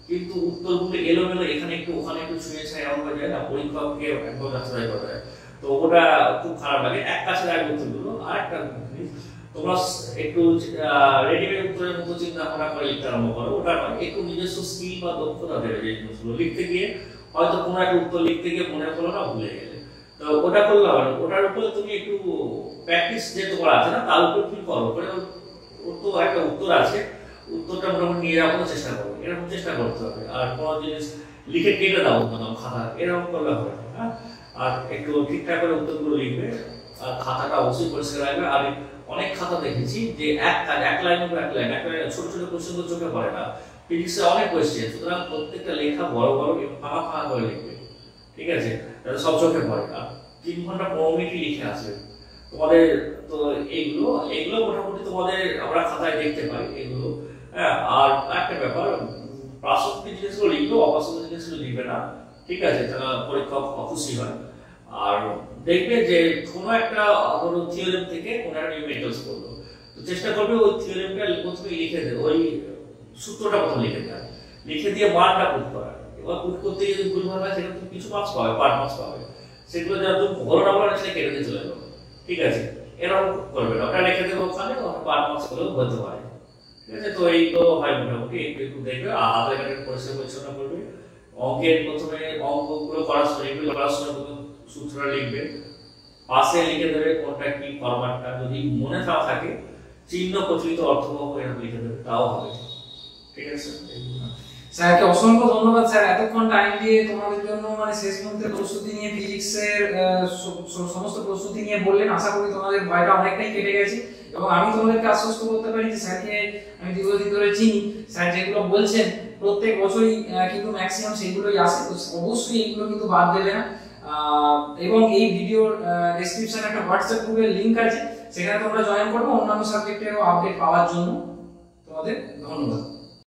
কিন্তু উত্তরগুলো এলোমেলো, এখানে একটু ওখানে একটু ছুঁয়ে ছায় এমন হয়ে যায় না, পরীক্ষককে একদম যাচাই করা যায়। তো ওটা খুব খারাপ লাগে। এক কাছে আগে উত্তরগুলো। আর একটা তোমরা একটু রেডিমেড উত্তরের মতো চিন্তা ভাবনা করে লিখতে আরম্ভ করো, ওটা নয়, একটু নিজস্ব স্কিল বা দক্ষতা দেবে যে জিনিসগুলো লিখতে গিয়ে হয়তো কোনো একটা উত্তর লিখতে গিয়ে মনে হলো না, ভুলে গেলে, তো ওটা করলে হবে না। ওটার উপরে তুমি একটু প্র্যাকটিস যে তোমার আছে না, তার উপর তুমি করো, করে ওর তো একটা উত্তর আছে, উত্তরটা মোটামুটি নিয়ে যাওয়ার চেষ্টা করো, এরকম চেষ্টা করতে হবে। আর কোনো জিনিস লিখে কেটে দাও না খাতা, এরকম করলে হবে না। হ্যাঁ, আর একটু ঠিকঠাক করে উত্তরগুলো লিখবে, আর খাতাটা অবশ্যই পরিষ্কার রাখবে। আর অনেক খাতা দেখেছি যে এক লাইন ছোট ছোট কোশ্চেন চোখে পড়ে না, ফিজিক্সে অনেক কোশ্চেন, সুতরাং প্রত্যেকটা লেখা বড় বড় ফাঁকা ফাঁকা করে লিখবে, ঠিক আছে, যাতে সব চোখে পড়ে। আর 3 ঘন্টা 15 মিনিট লিখে আসবে তোমাদের। তো এগুলো এগুলো মোটামুটি তোমাদের আমরা খাতায় দেখতে পাই এগুলো। হ্যাঁ, আর একটা ব্যাপার, প্রাসঙ্গিক জিনিসগুলো লিখবে, অপ্রাসঙ্গিক জিনিসগুলো লিখবে না, ঠিক আছে, তারা পরীক্ষক অখুশি হয়। আর দেখবে যে কোনো একটা ধরো থিওরেম থেকে কোনো একটা নিউমেরিক্যালস করলো, তো চেষ্টা করবে ওই থিওরেমটা প্রথমে লিখে দেবে, ওই সূত্রটা প্রথমে লিখে দেয়, লিখে দিয়ে মানটা পুট করা। এবার পুট করতে যদি ভুল ভাল হয় সেটা তুমি কিছু মার্কস পাবে, 5 মার্কস পাবে। সেগুলো যারা তুমি ভালো না বলে সেটা কেটে দিয়ে চলে যাবে, ঠিক আছে, এরকম করবে না, ওটা রেখে দেবে ওখানে, ওটা 5 মার্কস হলেও হতে পারে, ঠিক আছে। তো এই তো হয় মোটামুটি, একটু দেখবে, আধা ঘন্টা পরিষ্কার পরিচ্ছন্ন করবে। অঙ্কের প্রথমে অঙ্কগুলো করার সময় এগুলো করার সময় সূত্রটা লিখবে, পাশে লিখে দেবে কোনটা কি ফরম্যাটটা, যদি মনে না থাকে চিহ্ন প্রচলিত অর্থবহ এরকম লিখে দেবে, তাও হবে, ঠিক আছে। স্যারকে অসংখ্য ধন্যবাদ স্যার, এতক্ষণ টাইম দিয়ে তোমাদের জন্য মানে শেষ মুহূর্তে প্রস্তুতি নিয়ে ফিজিক্সের সমস্ত প্রস্তুতি নিয়ে বললেন। আশা করি তোমাদের ভয়টা অনেকটাই কেটে গেছে, এবং আমি তোমাদেরকে আশ্বস্ত করতে পারি যে স্যারকে আমি দীর্ঘদিন ধরে চিনি, স্যার যেগুলো বলছেন প্রত্যেক বছরই কিন্তু ম্যাক্সিমাম সেগুলোই আসে, তো অবশ্যই এগুলো কিন্তু বাদ দেবে না। এবং এই ভিডিওর ডেসক্রিপশনে একটা হোয়াটসঅ্যাপ গ্রুপের লিংক আছে, সেখানে তোমরা জয়েন করবে অন্যান্য সাবজেক্টেরও আপডেট পাওয়ার জন্য। তোমাদের ধন্যবাদ।